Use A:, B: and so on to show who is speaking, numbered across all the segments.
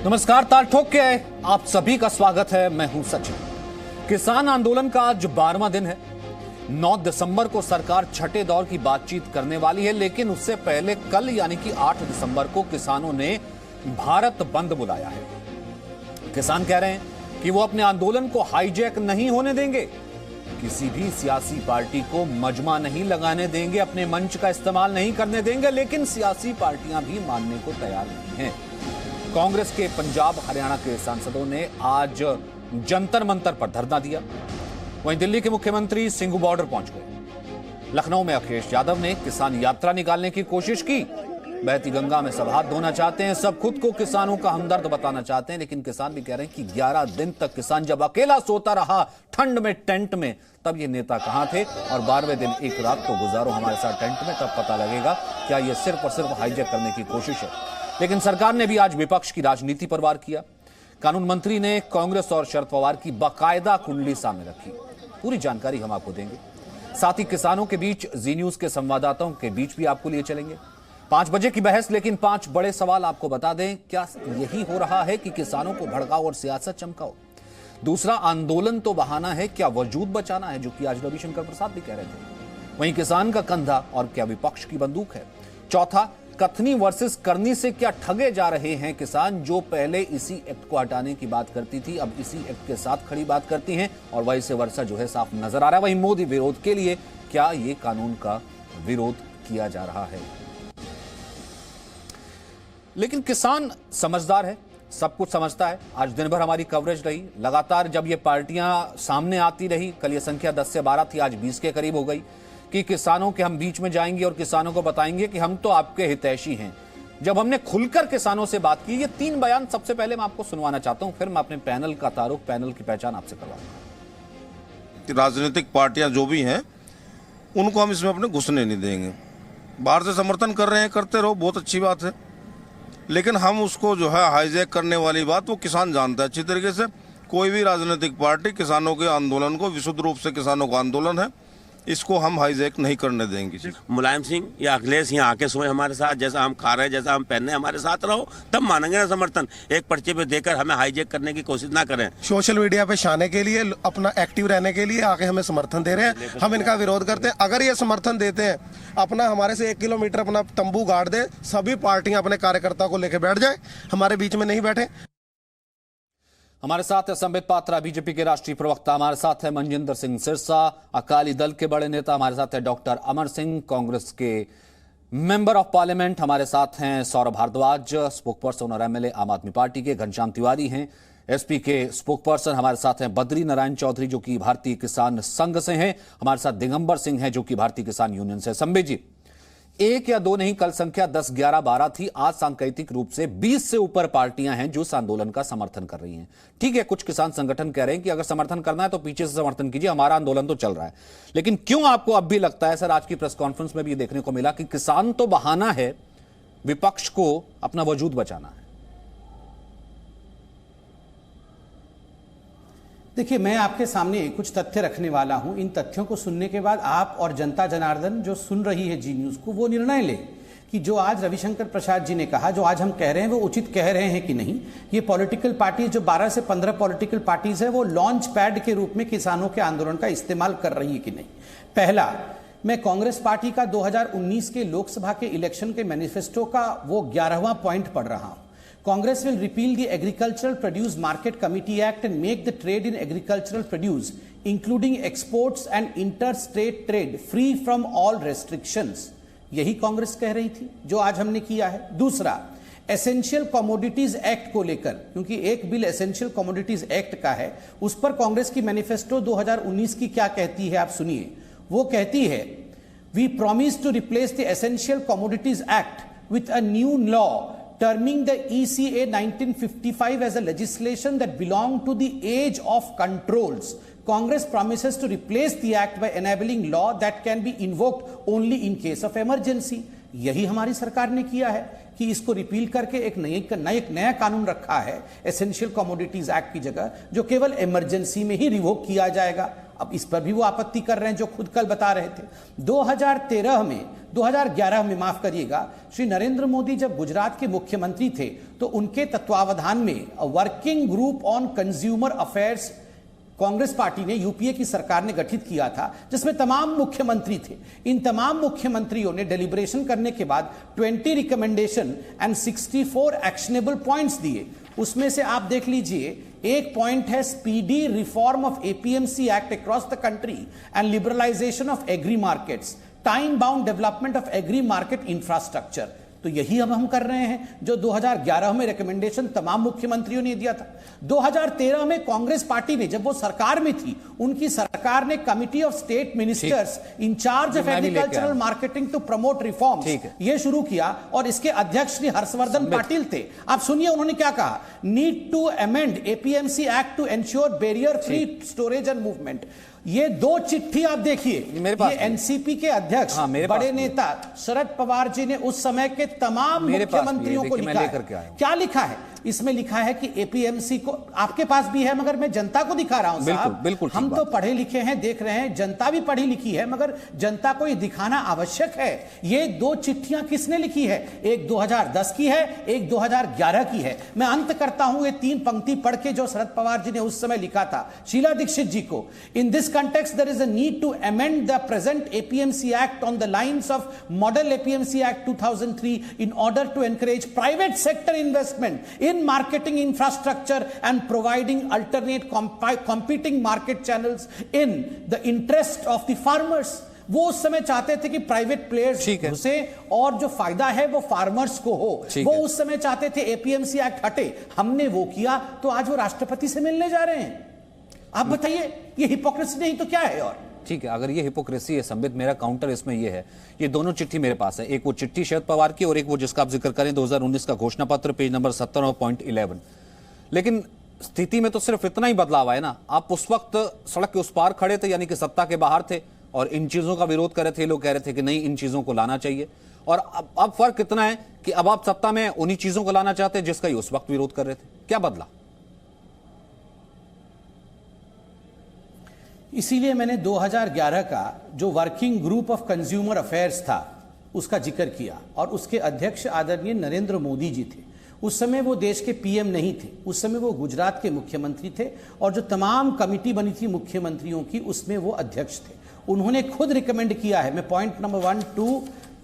A: नमस्कार, ताल ठोक के आए आप सभी का स्वागत है। मैं हूं सचिन। किसान आंदोलन का आज 12वां दिन है। 9 दिसंबर को सरकार छठे दौर की बातचीत करने वाली है, लेकिन उससे पहले कल यानी कि 8 दिसंबर को किसानों ने भारत बंद बुलाया है। किसान कह रहे हैं कि वो अपने आंदोलन को हाईजैक नहीं होने देंगे, किसी भी सियासी पार्टी को मजमा नहीं लगाने देंगे, अपने मंच का इस्तेमाल नहीं करने देंगे। लेकिन सियासी पार्टियां भी मानने को तैयार नहीं हैं। कांग्रेस के पंजाब हरियाणा के सांसदों ने आज जंतर मंतर पर धरना दिया। वहीं दिल्ली के मुख्यमंत्री सिंघू बॉर्डर पहुंच गए। लखनऊ में अखिलेश यादव ने किसान यात्रा निकालने की कोशिश की। बहती गंगा में सब हाथ धोना चाहते हैं, सब खुद को किसानों का हमदर्द बताना चाहते हैं। लेकिन किसान भी कह रहे हैं कि 11 दिन तक किसान जब अकेला सोता रहा ठंड में टेंट में, तब ये नेता कहां थे, और 12वें दिन एक रात तो गुजारो हमारे साथ टेंट में, तब पता लगेगा क्या ये सिर्फ और सिर्फ हाईजैक करने की कोशिश है। लेकिन सरकार ने भी आज विपक्ष की राजनीति पर वार किया। कानून मंत्री ने कांग्रेस और शरद पवार की बाकायदा कुंडली सामने रखी। पूरी जानकारी हम आपको देंगे। साथ ही किसानों के बीच, जी न्यूज के संवाददाताओं के बीच भी आपको लिए चलेंगे। 5 बजे की बहस, लेकिन 5 बड़े सवाल आपको बता दें। क्या यही हो रहा है कि किसानों को भड़काओ और सियासत चमकाओ? दूसरा, आंदोलन तो बहाना है, क्या वजूद बचाना है, जो कि आज रविशंकर प्रसाद भी कह रहे थे। वहीं किसान का कंधा और क्या विपक्ष की बंदूक है? चौथा, कथनी वर्सेस करनी से क्या ठगे जा रहे हैं किसान, जो पहले इसी एक्ट को हटाने की बात करती थी, अब इसी एक्ट के साथ खड़ी बात करती हैं, और वैसे वर्षा जो है साफ नजर आ रहा है। वहीं मोदी विरोध के लिए क्या ये कानून का विरोध किया जा रहा है? लेकिन किसान समझदार है, सब कुछ समझता है। आज दिन भर हमारी कवरेज रही लगातार। जब ये पार्टियां सामने आती रही, कल ये संख्या 10 से 12 थी, आज 20 के करीब हो गई, कि किसानों के हम बीच में जाएंगे और किसानों को बताएंगे कि हम तो आपके हितैषी हैं। जब हमने खुलकर किसानों से बात की, ये 3 बयान सबसे पहले मैं आपको सुनवाना चाहता हूं, फिर मैं अपने पैनल का तारुफ, पैनल की पहचान आपसे करवाऊंगा।
B: राजनीतिक पार्टियां जो भी हैं, उनको हम इसमें अपने घुसने नहीं देंगे। बाहर से समर्थन कर रहे हैं, करते रहो, बहुत अच्छी बात है। लेकिन हम उसको जो है हाईजैक करने वाली बात, वो किसान जानता है अच्छी तरीके से। कोई भी राजनीतिक पार्टी किसानों के आंदोलन को, विशुद्ध रूप से किसानों का आंदोलन है, इसको हम हाईजैक नहीं करने देंगे।
C: मुलायम सिंह या अखिलेश यहाँ आके सोए हमारे साथ, जैसा हम खा रहे हैं, जैसा हम पहन रहे हैं, हमारे साथ रहो, तब मानेंगे ना समर्थन। एक पर्चे पे देकर हमें हाईजैक करने की कोशिश ना करें।
D: सोशल मीडिया पे छाने के लिए, अपना एक्टिव रहने के लिए आके हमें समर्थन दे रहे हैं, हम इनका विरोध करते हैं। अगर ये समर्थन देते हैं, अपना हमारे से 1 किलोमीटर अपना तंबू गाड़ दे, सभी पार्टियां अपने कार्यकर्ता को लेकर बैठ जाए, हमारे बीच में नहीं बैठे।
A: हमारे साथ है संबित पात्रा, बीजेपी के राष्ट्रीय प्रवक्ता। हमारे साथ है मनजिंदर सिंह सिरसा, अकाली दल के बड़े नेता। हमारे साथ है डॉक्टर अमर सिंह, कांग्रेस के मेंबर ऑफ पार्लियामेंट। हमारे साथ हैं सौरभ भारद्वाज, स्पोकपर्सन और एमएलए आम आदमी पार्टी के। घनश्याम तिवारी हैं, एसपी के स्पोकपर्सन। हमारे साथ हैं बद्री नारायण चौधरी, जो कि भारतीय किसान संघ से हैं। हमारे साथ दिगंबर सिंह हैं, जो कि भारतीय किसान यूनियन से। संबित जी, 1 या 2 नहीं, कल संख्या 10, 11, 12 थी। आज सांकेतिक रूप से 20 से ऊपर पार्टियां हैं जो इस आंदोलन का समर्थन कर रही हैं। ठीक है, कुछ किसान संगठन कह रहे हैं कि अगर समर्थन करना है तो पीछे से समर्थन कीजिए, हमारा आंदोलन तो चल रहा है। लेकिन क्यों आपको अब भी लगता है, सर, आज की प्रेस कॉन्फ्रेंस में भी देखने को मिला कि किसान तो बहाना है, विपक्ष को अपना वजूद बचाना है?
E: देखिए, मैं आपके सामने कुछ तथ्य रखने वाला हूं। इन तथ्यों को सुनने के बाद आप और जनता जनार्दन जो सुन रही है जी न्यूज को, वो निर्णय ले कि जो आज रविशंकर प्रसाद जी ने कहा, जो आज हम कह रहे हैं, वो उचित कह रहे हैं कि नहीं। ये पॉलिटिकल पार्टी, जो 12 से 15 पॉलिटिकल पार्टीज है, वो लॉन्च पैड के रूप में किसानों के आंदोलन का इस्तेमाल कर रही है कि नहीं। पहला, मैं कांग्रेस पार्टी का 2019 के लोकसभा के इलेक्शन के मैनिफेस्टो का वो 11वां पॉइंट पढ़ रहा हूं। Congress will repeal the Agricultural Produce Market Committee Act and make the trade in agricultural produce, including exports and interstate trade, free from all restrictions. यही कांग्रेस कह रही थी, जो आज हमने किया है। दूसरा, एसेंशियल कमोडिटीज एक्ट को लेकर, क्योंकि एक बिल एसेंशियल कमोडिटीज एक्ट का है, उस पर कांग्रेस की मैनिफेस्टो 2019 की क्या कहती है, आप सुनिए। वो कहती है, we promise to replace the essential commodities act with a new law terming the ECA 1955 as a legislation that belonged to the age of controls. Congress promises to replace the act by enabling law that can be invoked only in case of emergency. यही हमारी सरकार ने किया है कि इसको repeal करके एक नया कानून रखा है एसेंशियल कमोडिटीज एक्ट की जगह, जो केवल इमरजेंसी में ही रिवोक किया जाएगा। अब इस पर भी वो आपत्ति कर रहे हैं, जो खुद कल बता रहे थे। 2011 में माफ करिएगा, श्री नरेंद्र मोदी जब गुजरात के मुख्यमंत्री थे तो उनके तत्वावधान में working group on consumer affairs Congress party ने, यूपीए की सरकार ने गठित किया था, जिसमें तमाम मुख्यमंत्री थे। इन तमाम मुख्यमंत्रियों ने डेलिब्रेशन करने के बाद 20 रिकमेंडेशन एंड 64 एक्शनेबल पॉइंट्स दिए। उसमें से आप देख लीजिए, एक पॉइंट है speedy reform of APMC act across the country and liberalisation of agri markets, time bound development of agri market infrastructure. तो यही अब हम कर रहे हैं जो 2011 में रिकमेंडेशन तमाम मुख्यमंत्रियों ने दिया था। 2013 में कांग्रेस पार्टी ने, जब वो सरकार में थी, उनकी सरकार ने committee of state ministers in charge of agricultural marketing to promote reforms ये शुरू किया, और इसके अध्यक्ष श्री हर्षवर्धन पाटिल थे। आप सुनिए उन्होंने क्या कहा, need to amend APMC act to ensure barrier free storage and movement. ये दो चिट्ठी आप देखिए, ये एनसीपी के अध्यक्ष, बड़े नेता शरद पवार जी ने उस समय के तमाम मुख्यमंत्रियों को लिखा है। क्या लिखा है इसमें? लिखा है कि एपीएमसी को, आपके पास भी है मगर मैं जनता को दिखा रहा हूं साहब। बिल्कुल हम तो पढ़े लिखे हैं, देख रहे हैं, जनता भी पढ़ी लिखी है, मगर जनता को ये दिखाना आवश्यक है। ये दो चिट्ठियां किसने लिखी है? एक 2010 की है, एक 2011 की है। मैं अंत करता हूं ये 3 पंक्ति पढ़ के, जो शरद पवार जी ने उस समय लिखा था शीला दीक्षित जी को। In this context there is a need to amend the present APMC Act on the lines of Model APMC Act 2003 in order to encourage private sector investment in marketing infrastructure and providing alternate competing market channels in the interest of the farmers। वो उस समय चाहते थे कि private players घुसे और जो फायदा है वो फार्मर्स को हो। वो उस समय चाहते थे एपीएमसी एक्ट हटे, हमने वो किया, तो आज वो राष्ट्रपति से मिलने जा रहे हैं। आप बताइए, ये हिपोक्रेसी नहीं तो क्या है? और
A: ठीक है, अगर ये हिपोक्रेसी है संबित, मेरा काउंटर इसमें ये है, ये दोनों चिट्ठी मेरे पास है, एक वो चिट्ठी शरद पवार की और एक वो जिसका आप जिक्र करें 2019 का घोषणा पत्र, पेज नंबर 17.11। लेकिन स्थिति में तो सिर्फ इतना ही बदलाव है ना। आप उस वक्त सड़क के उस पार खड़े थे, यानी कि सत्ता के बाहर थे, और इन चीजों का विरोध कर रहे थे। लोग कह रहे थे कि नहीं, इन चीजों को लाना चाहिए। और अब फर्क कितना है कि अब आप सत्ता में उन्हीं चीजों को लाना चाहते हैं जिसका ही उस वक्त विरोध कर रहे थे। क्या बदला?
E: इसीलिए मैंने 2011 का जो working group of consumer affairs था उसका जिक्र किया, और उसके अध्यक्ष आदरणीय नरेंद्र मोदी जी थे। उस समय वो देश के पीएम नहीं थे, उस समय वो गुजरात के मुख्यमंत्री थे, और जो तमाम कमिटी बनी थी मुख्यमंत्रियों की, उसमें वो अध्यक्ष थे। उन्होंने खुद रिकमेंड किया है, मैं पॉइंट नंबर 1, 2,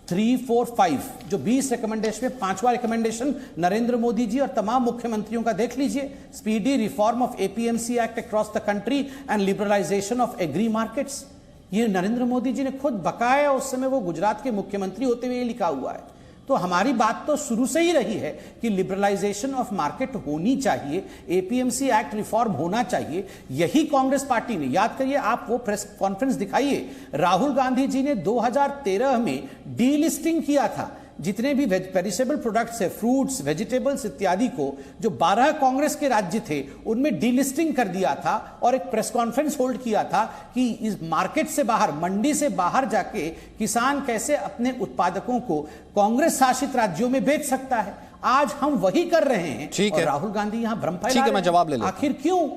E: 3, 4, 5 जो 20 रिकमेंडेशन में 5वां रिकमेंडेशन नरेंद्र मोदी जी और तमाम मुख्यमंत्रियों का देख लीजिए, speedy reform of APMC act across the country and liberalisation of agri markets. ये नरेंद्र मोदी जी ने खुद बकाया, उस समय वो गुजरात के मुख्यमंत्री होते हुए लिखा हुआ है। तो हमारी बात तो शुरू से ही रही है कि लिबरलाइजेशन ऑफ मार्केट होनी चाहिए, एपीएमसी एक्ट रिफॉर्म होना चाहिए। यही कांग्रेस पार्टी ने, याद करिए आप वो प्रेस कॉन्फ्रेंस दिखाइए, राहुल गांधी जी ने 2013 में डीलिस्टिंग किया था जितने भी पेरिशेबल प्रोडक्ट्स है, फ्रूट्स, वेजिटेबल्स इत्यादि को, जो 12 कांग्रेस के राज्य थे उनमें डीलिस्टिंग कर दिया था, और एक प्रेस कॉन्फ्रेंस होल्ड किया था कि इस मार्केट से बाहर, मंडी से बाहर जाके किसान कैसे अपने उत्पादकों को कांग्रेस शासित राज्यों में बेच सकता है। आज हम वही कर रहे हैं।
A: ठीक है,
E: राहुल गांधी यहां भ्रम फैला रहे हैं।
A: ठीक है, मैं जवाब ले लेता हूं।
E: आखिर क्यों?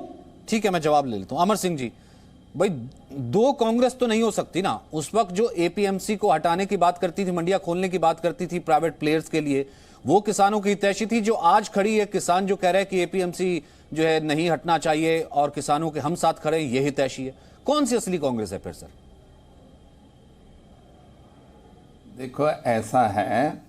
A: ठीक है, मैं जवाब ले लेता हूं। अमर सिंह जी, भाई दो कांग्रेस तो नहीं हो सकती ना। उस वक्त जो एपीएमसी को हटाने की बात करती थी, मंडियां खोलने की बात करती थी प्राइवेट प्लेयर्स के लिए, वो किसानों की हितैषी थी। जो आज खड़ी है किसान जो कह रहे हैं कि एपीएमसी जो है नहीं हटना चाहिए और किसानों के हम साथ खड़े, ये हितैषी है। कौन सी असली कांग्रेस है फिर सर?
F: देखो ऐसा है,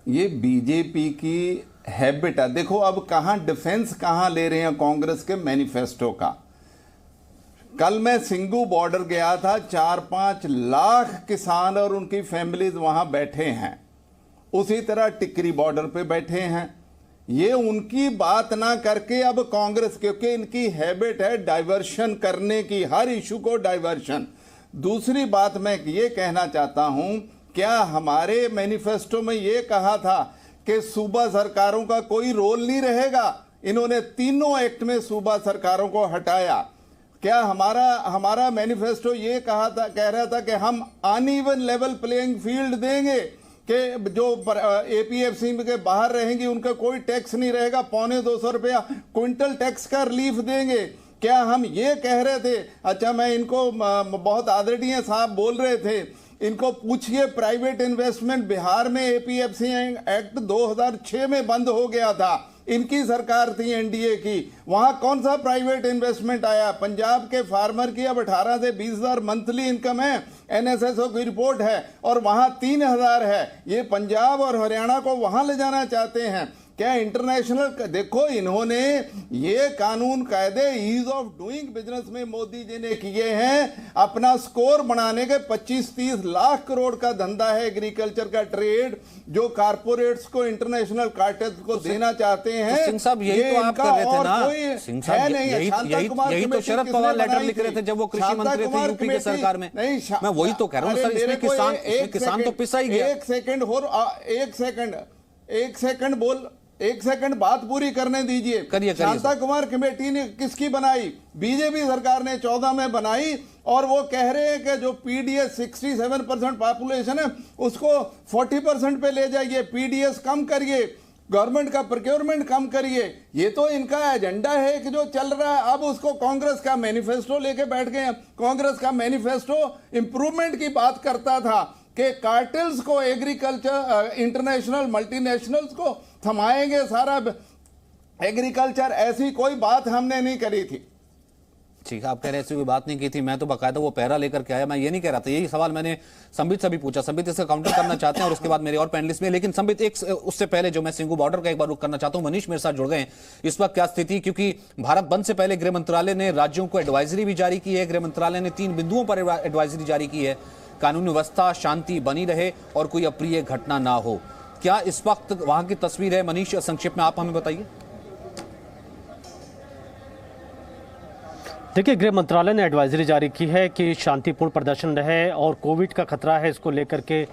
F: ये बीजेपी की हैबिट है। देखो अब कहां डिफेंस कहां ले रहे हैं कांग्रेस के मैनिफेस्टो का। कल मैं सिंगू बॉर्डर गया था, 4-5 लाख किसान और उनकी फैमिलीज वहां बैठे हैं। उसी तरह टिकरी बॉर्डर पे बैठे हैं। ये उनकी बात ना करके अब कांग्रेस, क्योंकि इनकी हैबिट है डाइवर्शन करने की, हर इशू को डाइवर्शन। दूसरी बात मैं ये कहना चाहता हूं, क्या हमारे मैनिफेस्टो में ये कहा था कि सूबा सरकारों का कोई रोल नहीं रहेगा? इन्होंने तीनों एक्ट में सूबा सरकारों को हटाया। क्या हमारा मैनिफेस्टो ये कह रहा था कि हम अनइवन लेवल प्लेइंग फील्ड देंगे, कि जो एपीएफसी के बाहर रहेंगी उनका कोई टैक्स नहीं रहेगा, 250 रुपया क्विंटल टैक्स का रिलीफ देंगे? क्या हम ये कह रहे थे? अच्छा, मैं इनको बहुत आदरणीय साहब बोल रहे थे, इनको पूछिए प्राइवेट इन्वेस्टमेंट बिहार में एपीएफसी एक्ट 2006 में बंद हो गया था, इनकी सरकार थी एनडीए की, वहां कौन सा प्राइवेट इन्वेस्टमेंट आया? पंजाब के फार्मर की अब 18 से 20 हजार मंथली इनकम है, एनएसएसओ की रिपोर्ट है, और वहां 3000 है। ये पंजाब और हरियाणा को वहां ले जाना चाहते हैं क्या? इंटरनेशनल देखो, इन्होंने ये कानून कायदे ईज ऑफ डूइंग बिजनेस में मोदी जी ने किए हैं। अपना स्कोर बनाने के 25-30 लाख करोड़ का धंधा है एग्रीकल्चर का ट्रेड, जो कारपोरेट्स को, इंटरनेशनल कार्टेल्स को देना चाहते हैं।
A: सिंह साहब, यही तो आप कर रहे थे ना सिंह साहब, यही तो शरद पवार लेटर लिख रहे थे जब वो कृषि मंत्री थे यूपी की सरकार में। मैं वही तो कह रहा हूँ सर, इसमें किसान तो पिसा ही गया।
F: एक सेकंड बात पूरी करने दीजिए। शांता कुमार कमेटी ने किसकी बनाई? बीजेपी सरकार ने 14 में बनाई, और वो कह रहे हैं कि जो पीडीएस 67% पॉपुलेशन है उसको 40% पे ले जाइए, पीडीएस कम करिए, गवर्नमेंट का प्रोक्योरमेंट कम करिए। ये तो इनका एजेंडा है कि जो चल रहा है। अब उसको कांग्रेस का मैनिफेस्टो लेके बैठ गए। कांग्रेस का मैनिफेस्टो इंप्रूवमेंट की बात करता था कि कार्टेल्स को, एग्रीकल्चर, इंटरनेशनल मल्टीनेशनल्स को थमाएंगे सारा एग्रीकल्चर। ऐसी कोई बात हमने नहीं करी थी।
A: ठीक है, आप कह रहे ऐसी कोई बात नहीं की थी, मैं तो बाकायदा वो पैरा लेकर के आया, मैं ये नहीं कह रहा था। यही सवाल मैंने संबित से भी पूछा, संबित इसका काउंटर करना चाहते हैं और उसके बाद मेरे और पैनलिस्ट में। लेकिन संबित, एक उससे पहले जो मैं सिंघू बॉर्डर का एक बार रुख करना चाहता हूं, मनीष मेरे साथ जुड़ गए हैं। इस वक्त क्या स्थिति, क्योंकि भारत बंद से पहले गृह मंत्रालय ने राज्यों को एडवाइजरी भी जारी की है। गृह मंत्रालय ने 3 बिंदुओं पर एडवाइजरी जारी की है, कानून व्यवस्था, शांति बनी रहे और कोई अप्रिय घटना ना हो। क्या इस वक्त वहां की तस्वीर है? मनीष, संक्षेप में आप हमें बताइए।
G: देखिए, गृह मंत्रालय ने एडवाइजरी जारी की है कि शांतिपूर्ण प्रदर्शन रहे और कोविड का खतरा है, इसको लेकर के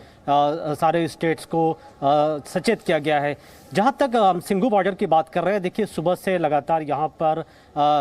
G: सारे स्टेट्स को सचेत किया गया है। जहां तक सिंघू बॉर्डर की बात कर रहे हैं, देखिए सुबह से लगातार यहां पर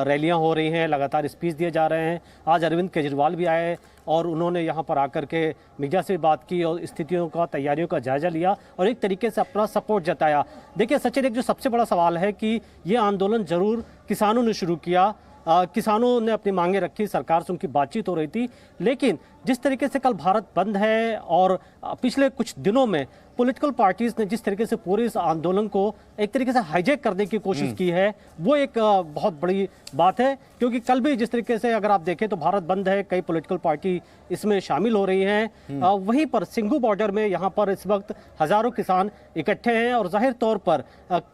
G: रैलियां हो रही हैं, लगातार स्पीच दिए जा रहे हैं। आज अरविंद केजरीवाल भी आए और उन्होंने यहां पर आकर के मीडिया से बात की और स्थितियों का, तैयारियों का जायजा लिया और एक तरीके से अपना सपोर्ट जताया। देखिए सचिन, एक जो सबसे बड़ा सवाल है कि ये आंदोलन जरूर किसानों ने शुरू किया, किसानों ने अपनी मांगे रखी, सरकार से उनकी बातचीत हो रही थी, लेकिन जिस तरीके से कल भारत बंद है और पिछले कुछ दिनों में पॉलिटिकल पार्टीज ने जिस तरीके से पूरे इस आंदोलन को एक तरीके से हाईजैक करने की कोशिश की है, वो एक बहुत बड़ी बात है। क्योंकि कल भी जिस तरीके से अगर आप देखें तो भारत बंद है, कई पॉलिटिकल पार्टी इसमें शामिल हो रही हैं। वहीं पर सिंघू बॉर्डर में यहाँ पर इस वक्त हजारों किसान इकट्ठे हैं और जाहिर तौर पर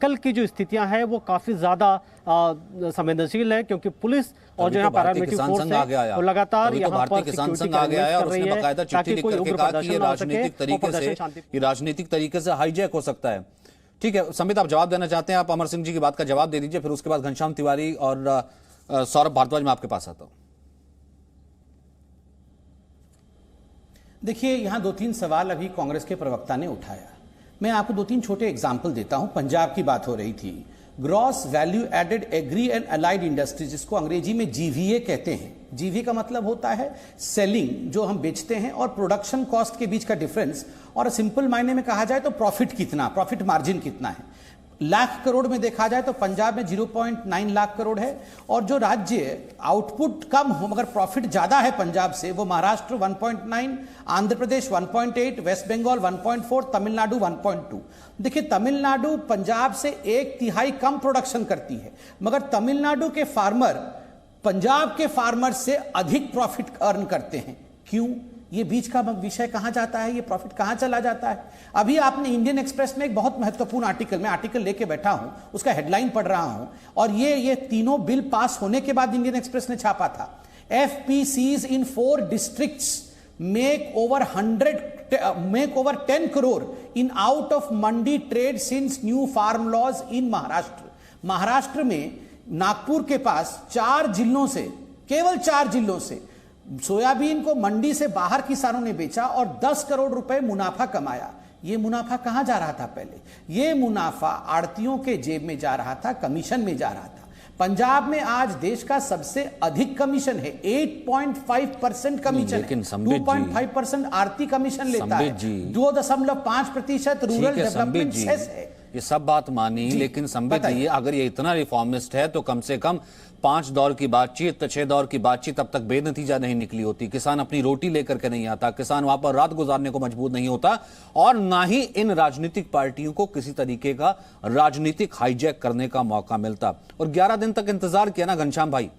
G: कल की जो स्थितियां हैं वो काफी ज्यादा संवेदनशील है, क्योंकि पुलिस और जो यहाँ पैरामिलिट्री फोर्स है वो लगातार यहाँ पर सिक्योरिटी का
A: गया और उसने बाकायदा चिट्ठी लिख करके कहा कि ये राजनीतिक तरीके से हाईजैक हो सकता है। ठीक है संबित, आप जवाब देना चाहते हैं, आप अमर सिंह जी की बात का जवाब दे दीजिए, फिर उसके बाद घनश्याम तिवारी और सौरभ भारद्वाज मैं आपके पास आता हूं।
E: देखिए, यहां 2-3 सवाल अभी कांग्रेस के प्रवक्ता ने उठाया। मैं आपको 2-3 छोटे एग्जाम्पल देता हूं। पंजाब की बात हो रही थी, gross value added agri and allied industries, जिसको अंग्रेजी में जीवीए कहते हैं। जीवीए का मतलब होता है सेलिंग, जो हम बेचते हैं, और प्रोडक्शन कॉस्ट के बीच का डिफरेंस, और सिंपल मायने में कहा जाए तो प्रॉफिट कितना, प्रॉफिट मार्जिन कितना है। लाख करोड़ में देखा जाए तो पंजाब में 0.9 लाख करोड़ है, और जो राज्य आउटपुट कम हो मगर प्रॉफिट ज्यादा है पंजाब से, वो महाराष्ट्र 1.9, आंध्र प्रदेश 1.8, वेस्ट बंगाल 1.4, तमिलनाडु 1.2। देखिए, तमिलनाडु पंजाब से 1/3 कम प्रोडक्शन करती है, मगर तमिलनाडु के फार्मर पंजाब के फार्मर से अधिक प्रॉफिट अर्न करते हैं। क्यों? ये बीच का विषय कहां जाता है, ये प्रॉफिट कहां चला जाता है? अभी आपने इंडियन एक्सप्रेस में एक बहुत महत्वपूर्ण आर्टिकल, मैं आर्टिकल लेके बैठा हूं, उसका हेडलाइन पढ़ रहा हूं, और ये तीनों बिल पास होने के बाद इंडियन एक्सप्रेस ने छापा था। एफपीसीज इन 4 districts make over 10 crore in out of mandi trade since new farm laws in Maharashtra. Maharashtra में नागपुर के पास 4 जिलों से, केवल 4 जिलों से सोयाबीन को मंडी से बाहर किसानों ने बेचा और 10 करोड़ रुपए मुनाफा कमाया। ये मुनाफा कहां जा रहा था? पहले ये मुनाफा आड़तियों के जेब में जा रहा था, कमीशन में जा रहा था। पंजाब में आज देश का सबसे अधिक कमीशन है, 8.5% कमीशन है, 2.5% आरती कमीशन लेता है, 2.5% रूरल डेवलपमेंट सेस है।
A: ये सब बात मानी, लेकिन संबित जी अगर ये इतना रिफॉर्मिस्ट है तो कम से कम 5 दौर की बातचीत, 6 दौर की बातचीत अब तक बेनतीजा नहीं निकली होती। किसान अपनी रोटी लेकर के नहीं आता, किसान वहां पर रात गुजारने को मजबूर नहीं होता, और ना ही इन राजनीतिक पार्टियों को किसी तरीके का राजनीतिक हाईजैक करने का मौका मिलता। और 11 दिन तक इंतजार किया ना घनश्याम भाई।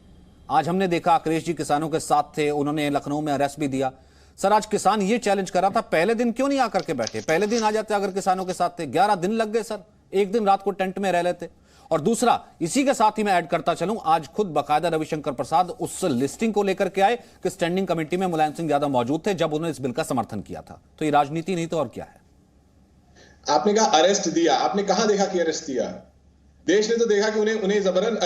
A: आज हमने देखा अखिलेश जी किसानों के साथ थे, उन्होंने लखनऊ में अरेस्ट भी दिया। सर आज किसान ये चैलेंज कर रहा था, पहले दिन क्यों नहीं आकर के बैठे? पहले दिन आ जाते अगर किसानों के साथ थे। 11 दिन लग गए सर, एक दिन रात को टेंट में रह लेते। और दूसरा, इसी के साथ ही मैं ऐड करता चलूं, आज खुद बकायदा रविशंकर प्रसाद उस लिस्टिंग को लेकर के आए कि स्टैंडिंग कमेटी में मुलायम सिंह यादव मौजूद थे जब उन्होंने इस बिल का समर्थन किया था। तो ये राजनीति नहीं तो और क्या है?
H: आपने कहा अरेस्ट दिया, आपने कहां देखा कि अरेस्ट दिया? देश ने तो देखा कि उन्हें जबरन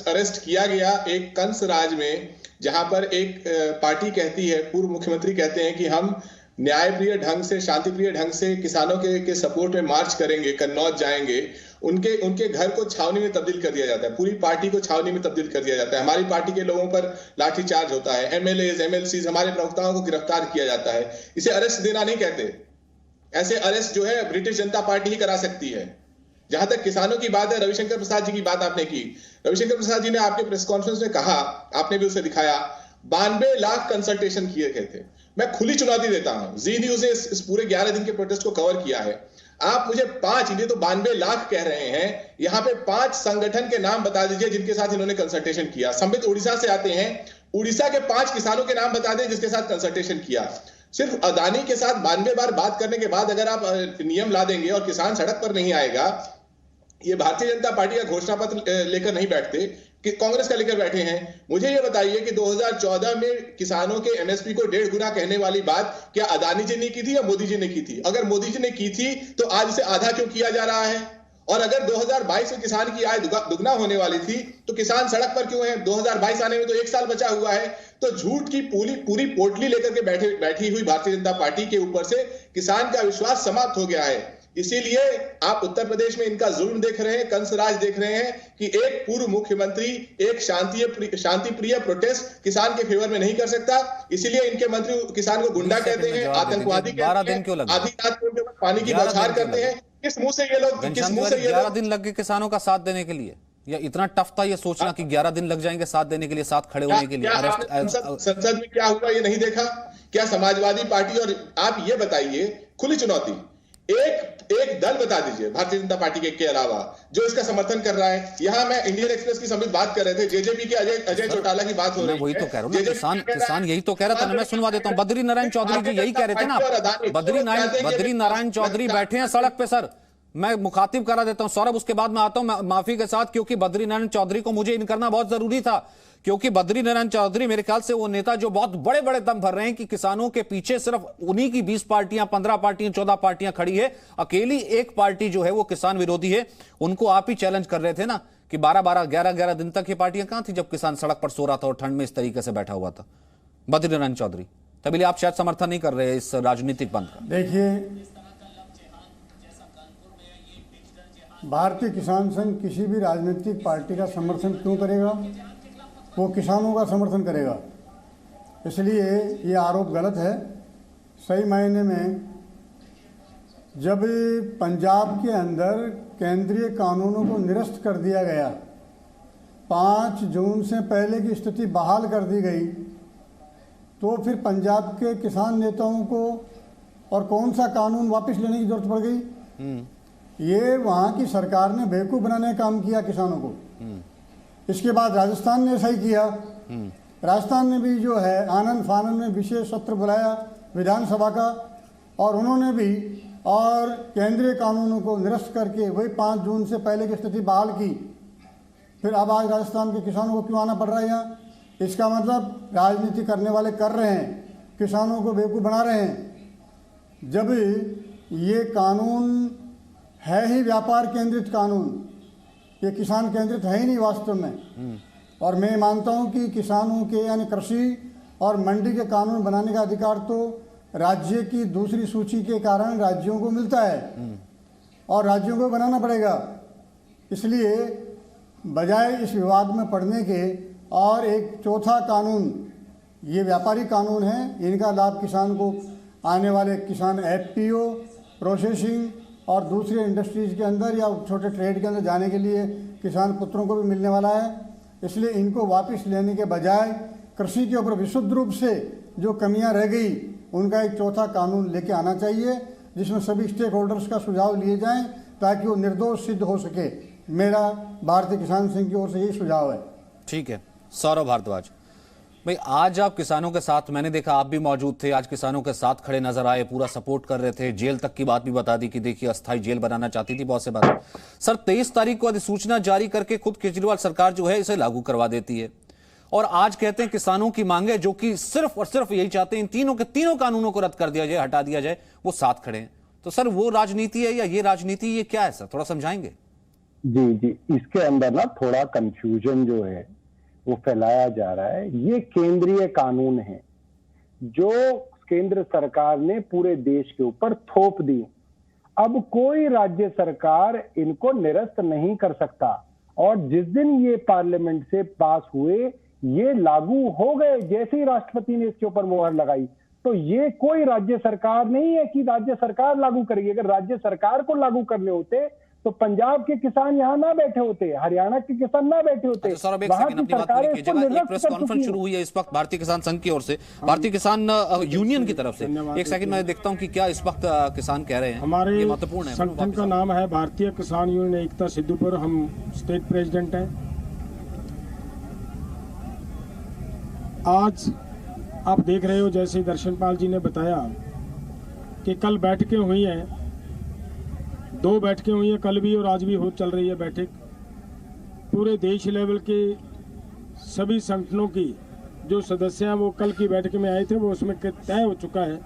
H: अरेस्ट किया गया एक कंस राज में, जहां पर एक पार्टी कहती है, पूर्व मुख्यमंत्री कहते हैं कि हम न्यायप्रिय ढंग से, शांतिप्रिय ढंग से किसानों के सपोर्ट में मार्च करेंगे, कन्नौज जाएंगे। उनके घर को छावनी में तब्दील कर दिया जाता है, पूरी पार्टी को छावनी में तब्दील कर दिया जाता है। हमारी पार्टी के लोगों पर लाठीचार्ज होता है, एमएलए एमएलसी हमारे प्रवक्ताओं को गिरफ्तार किया जाता है। इसे अरेस्ट देना नहीं कहते। ऐसे अरेस्ट जो है ब्रिटिश जनता पार्टी ही करा सकती है। जहां तक किसानों की बात है, रविशंकर प्रसाद जी की बात आपने की। रविशंकर प्रसाद जी ने आपके प्रेस कॉन्फ्रेंस में कहा, आपने भी उसे दिखाया, 92 लाख कंसल्टेशन किए गए थे। मैं खुली चुनौती देता हूं, जी न्यूज ने इस पूरे 11 दिन के प्रोटेस्ट को कवर किया है। आप मुझे 5, इन्हें तो 92 लाख कह रहे हैं, यहां पे 5 संगठन के नाम बता दीजिए जिनके साथ इन्होंने कंसल्टेशन किया। संबित उड़ीसा से आते हैं, उड़ीसा के 5 किसानों के नाम बता दें जिसके साथ कंसल्टेशन किया। सिर्फ अदानी के साथ 92 बार बात करने के बाद अगर आप नियम ला देंगे और किसान सड़क पर नहीं आएगा, ये भारतीय जनता पार्टी का घोषणा पत्र लेकर नहीं बैठते कि कांग्रेस का लेकर बैठे हैं। मुझे ये बताइए कि 2014 में किसानों के एमएसपी को 1.5 गुना कहने वाली बात क्या अदानी जी ने की थी या मोदी जी ने की थी? अगर मोदी जी ने की थी तो आज इसे आधा क्यों किया जा रहा है? और अगर 2022 में किसान की आय दुगना होने वाली थी तो किसान सड़क पर क्यों है? 2022 आने में तो 1 साल बचा हुआ है। तो झूठ की पूरी पोटली लेकर के बैठी हुई भारतीय जनता पार्टी के ऊपर से किसान का विश्वास समाप्त हो गया है। इसीलिए आप उत्तर प्रदेश में इनका जुल्म देख रहे हैं, कंसराज देख रहे हैं कि एक पूर्व मुख्यमंत्री एक शांतिप्रिय प्रोटेस्ट किसान के फेवर में नहीं कर सकता। इसीलिए इनके मंत्री किसान को गुंडा कहते हैं, आतंकवादी कहते हैं, आधी रात को पानी की बौछार करते हैं। किस मुंह से ये लोग
A: 11 दिन लग गए किसानों का साथ देने के लिए? या इतना टफ था ये सोचना कि 11 दिन लग जाएंगे साथ देने के लिए, साथ खड़े होने के लिए?
H: संसद में क्या हुआ ये नहीं देखा क्या? समाजवादी पार्टी, और आप ये बताइए, खुली चुनौती, एक दल बता दीजिए भारतीय जनता पार्टी के अलावा जो इसका समर्थन कर रहा है। यहां मैं इंडियन एक्सप्रेस की संबित बात कर रहे थे, जेजेपी के अजय चौटाला की बात हो रही है।
A: वही तो कह रहा हूं, किसान यही तो कह रहा था ना, मैं सुनवा देता हूं। बद्री नारायण चौधरी जी यही कह रहे थे ना, बद्री नारायण चौधरी बैठे हैं सड़क पे। सर मैं मुखातिब करा देता हूं सौरभ, उसके बाद मैं आता हूं माफी के साथ, क्योंकि बद्री नारायण चौधरी को मुझे इन करना बहुत जरूरी था, क्योंकि बद्री नारायण चौधरी मेरे ख्याल से वो नेता जो बहुत बड़े बड़े दम भर रहे हैं कि किसानों के पीछे सिर्फ उन्हीं की 20 पार्टियां, 15 पार्टियां, 14 पार्टियां खड़ी है, अकेली एक पार्टी जो है वो किसान विरोधी है। उनको आप ही चैलेंज कर रहे थे ना कि 12-12, 11-11 दिन तक ये पार्टियां कहां थी जब किसान सड़क पर सो रहा था और ठंड में इस तरीके से बैठा हुआ था? बद्री नारायण चौधरी, तभी आप शायद समर्थन नहीं कर रहे इस राजनीतिक बंद का।
I: देखिए, भारतीय किसान संघ किसी भी राजनीतिक पार्टी का समर्थन क्यों करेगा? वो किसानों का समर्थन करेगा। इसलिए ये आरोप गलत है। सही मायने में जब पंजाब के अंदर केंद्रीय कानूनों को निरस्त कर दिया गया, 5 जून से पहले की स्थिति बहाल कर दी गई, तो फिर पंजाब के किसान नेताओं को और कौन सा कानून वापस लेने की जरूरत पड़ गई? ये वहाँ की सरकार ने बेवकूफ़ बनाने का काम किया किसानों को। इसके बाद राजस्थान ने ऐसा ही किया। राजस्थान ने भी जो है आनंद फानंद में विशेष सत्र बुलाया विधानसभा का, और उन्होंने भी और केंद्रीय कानूनों को निरस्त करके वही 5 जून से पहले की स्थिति बहाल की। फिर अब आज राजस्थान के किसानों को क्यों आना पड़ रहा है यहाँ? इसका मतलब राजनीति करने वाले कर रहे हैं, किसानों को बेवकूफ़ बना रहे हैं। जब ये कानून है ही व्यापार केंद्रित कानून, ये किसान केंद्रित है ही नहीं वास्तव में। और मैं मानता हूँ कि किसानों के यानी कृषि और मंडी के कानून बनाने का अधिकार तो राज्य की दूसरी सूची के कारण राज्यों को मिलता है, और राज्यों को बनाना पड़ेगा। इसलिए बजाय इस विवाद में पड़ने के, और एक चौथा कानून, ये व्यापारी कानून है, इनका लाभ किसान को आने वाले किसान एफपीओ, प्रोसेसिंग और दूसरे इंडस्ट्रीज के अंदर या छोटे ट्रेड के अंदर जाने के लिए किसान पुत्रों को भी मिलने वाला है। इसलिए इनको वापस लेने के बजाय कृषि के ऊपर विशुद्ध रूप से जो कमियां रह गई उनका एक चौथा कानून लेके आना चाहिए, जिसमें सभी स्टेक होल्डर्स का सुझाव लिए जाएं ताकि वो निर्दोष सिद्ध हो सके। मेरा भारतीय किसान संघ की ओर से यही सुझाव है।
A: ठीक है, सौरभ भारद्वाज भाई, आज आप किसानों के साथ, मैंने देखा आप भी मौजूद थे, आज किसानों के साथ खड़े नजर आए, पूरा सपोर्ट कर रहे थे, जेल तक की बात भी बता दी कि देखिए अस्थायी जेल बनाना चाहती थी, बहुत से बात। सर 23 तारीख को अधिसूचना जारी करके खुद केजरीवाल सरकार जो है इसे लागू करवा देती है और आज कहते हैं किसानों की मांगे जो कि सिर्फ और सिर्फ यही चाहते हैं इन तीनों के तीनों कानूनों को रद्द कर दिया जाए, हटा दिया जाए, वो साथ खड़े हैं। तो सर वो राजनीति है या ये राजनीति, ये क्या है सर, थोड़ा समझाएंगे?
J: जी जी, इसके अंदर ना थोड़ा कंफ्यूजन जो है वो फैलाया जा रहा है। ये केंद्रीय कानून है जो केंद्र सरकार ने पूरे देश के ऊपर थोप दी। अब कोई राज्य सरकार इनको निरस्त नहीं कर सकता और जिस दिन ये पार्लियामेंट से पास हुए ये लागू हो गए, जैसे ही राष्ट्रपति ने इसके ऊपर मोहर लगाई, तो ये कोई राज्य सरकार नहीं है कि राज्य सरकार लागू करेगी। अगर राज्य सरकार को लागू करने होते तो पंजाब के किसान यहाँ ना बैठे होते, हरियाणा के किसान ना बैठे होते।
A: सौरभ एक सेकंड अपनी बात पूरी कीजिएगा। एक प्रेस कॉन्फ्रेंस शुरू हुई है इस वक्त भारतीय किसान संघ की ओर से, भारतीय किसान यूनियन की तरफ से। एक सेकंड मैं देखता हूं कि क्या इस वक्त किसान कह रहे हैं।
K: हमारे
A: महत्वपूर्ण है।
K: संगठन का नाम है भारतीय किसान यूनियन एकता सिद्धूपुर, हम स्टेट प्रेसिडेंट हैं। आज आप देख रहे हो जैसे दर्शनपाल जी ने बताया कि कल बैठकें हुई हैं, 2 बैठकें हुई हैं, कल भी और आज भी हो चल रही है बैठक। पूरे देश लेवल के सभी संगठनों की जो सदस्य हैं वो कल की बैठक में आए थे, वो उसमें तय हो चुका है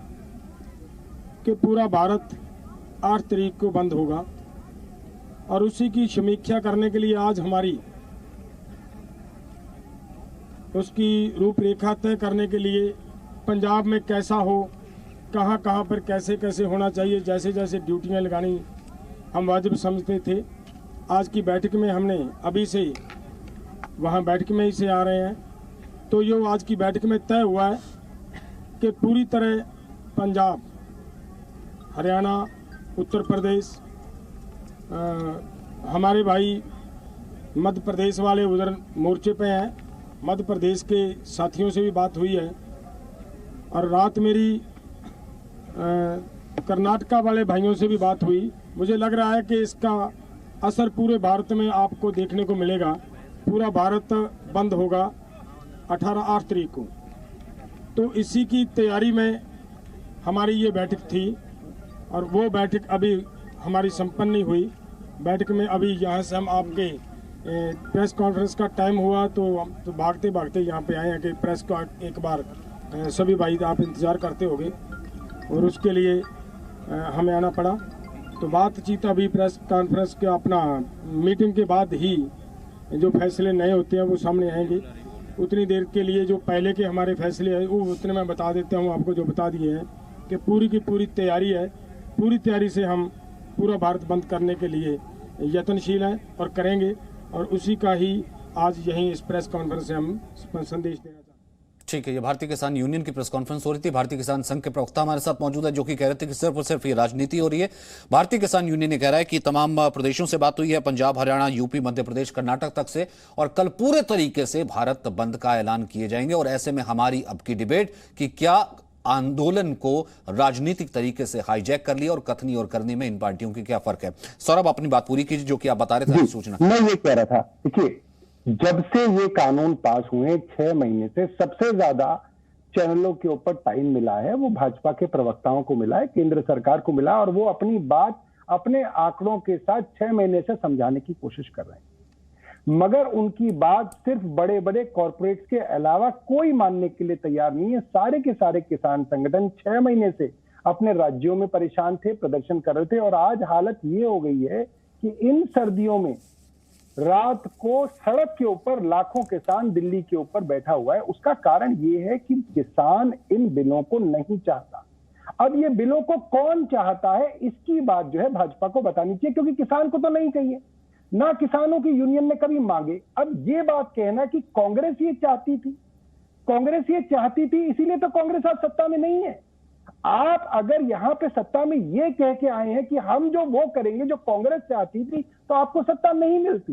K: कि पूरा भारत 8 तारीख को बंद होगा और उसी की समीक्षा करने के लिए आज हमारी उसकी रूपरेखा तय करने के लिए पंजाब में कैसा हो, कहाँ कहाँ पर कैसे कैसे होना चाहिए, जैसे जैसे ड्यूटियाँ लगानी हम वाजिब समझते थे। आज की बैठक में हमने अभी से वहाँ बैठक में ही से आ रहे हैं, तो ये आज की बैठक में तय हुआ है कि पूरी तरह पंजाब, हरियाणा, उत्तर प्रदेश, हमारे भाई मध्य प्रदेश वाले उधर मोर्चे पे हैं, मध्य प्रदेश के साथियों से भी बात हुई है और रात मेरी कर्नाटका वाले भाइयों से भी बात हुई। मुझे लग रहा है कि इसका असर पूरे भारत में आपको देखने को मिलेगा। पूरा भारत बंद होगा 8 तारीख को। तो इसी की तैयारी में हमारी ये बैठक थी और वो बैठक अभी हमारी संपन्न नहीं हुई। बैठक में अभी यहाँ से हम आपके प्रेस कॉन्फ्रेंस का टाइम हुआ तो भागते भागते यहाँ पे आए हैं कि प्रेस को एक बार सभी भाई आप इंतज़ार करते होंगे और उसके लिए हमें आना पड़ा। तो बातचीत अभी प्रेस कॉन्फ्रेंस के अपना मीटिंग के बाद ही जो फैसले नए होते हैं वो सामने आएंगे। उतनी देर के लिए जो पहले के हमारे फैसले हैं वो उतने मैं बता देता हूँ आपको, जो बता दिए हैं कि पूरी की पूरी तैयारी है। पूरी तैयारी से हम पूरा भारत बंद करने के लिए यत्नशील हैं और करेंगे और उसी का ही आज यहीं इस प्रेस कॉन्फ्रेंस से हम संदेश देना चाहते हैं।
A: ठीक है, ये भारतीय किसान यूनियन की प्रेस कॉन्फ्रेंस हो रही थी। भारतीय किसान संघ के प्रवक्ता हमारे साथ मौजूद है जो कि कह रहे थे कि सिर्फ और सिर्फ ये राजनीति हो रही है। भारतीय किसान यूनियन ने कह रहा है कि तमाम प्रदेशों से बात हुई है, पंजाब, हरियाणा, यूपी, मध्य प्रदेश, कर्नाटक तक से, और कल पूरे तरीके से भारत बंद का ऐलान किए जाएंगे। और ऐसे में हमारी अब की डिबेट कि क्या आंदोलन को राजनीतिक तरीके से हाईजैक कर लिया और कथनी और करनी में इन पार्टियों की क्या फर्क है। सौरभ अपनी बात पूरी कीजिए जो कि आप बता रहे थे सूचना।
J: मैं ये कह रहा था, देखिए जब से ये कानून पास हुए 6 महीने से सबसे ज्यादा चैनलों के ऊपर टाइम मिला है वो भाजपा के प्रवक्ताओं को मिला है, केंद्र सरकार को मिला, और वो अपनी बात अपने आंकड़ों के साथ 6 महीने से समझाने की कोशिश कर रहे हैं। मगर उनकी बात सिर्फ बड़े बड़े कॉरपोरेट्स के अलावा कोई मानने के लिए तैयार नहीं है। सारे के सारे किसान संगठन 6 महीने से अपने राज्यों में परेशान थे, प्रदर्शन कर रहे थे, और आज हालत ये हो गई है कि इन सर्दियों में रात को सड़क के ऊपर लाखों किसान दिल्ली के ऊपर बैठा हुआ है। उसका कारण ये है कि किसान इन बिलों को नहीं चाहता। अब ये बिलों को कौन चाहता है इसकी बात जो है भाजपा को बतानी चाहिए, क्योंकि किसान को तो नहीं चाहिए, ना किसानों की यूनियन ने कभी मांगे। अब ये बात कहना कि कांग्रेस ये चाहती थी, कांग्रेस ये चाहती थी इसीलिए तो कांग्रेस आज सत्ता में नहीं है। आप अगर यहाँ पे सत्ता में ये कह के आए हैं कि हम जो वो करेंगे जो कांग्रेस चाहती थी, तो आपको सत्ता नहीं मिलती,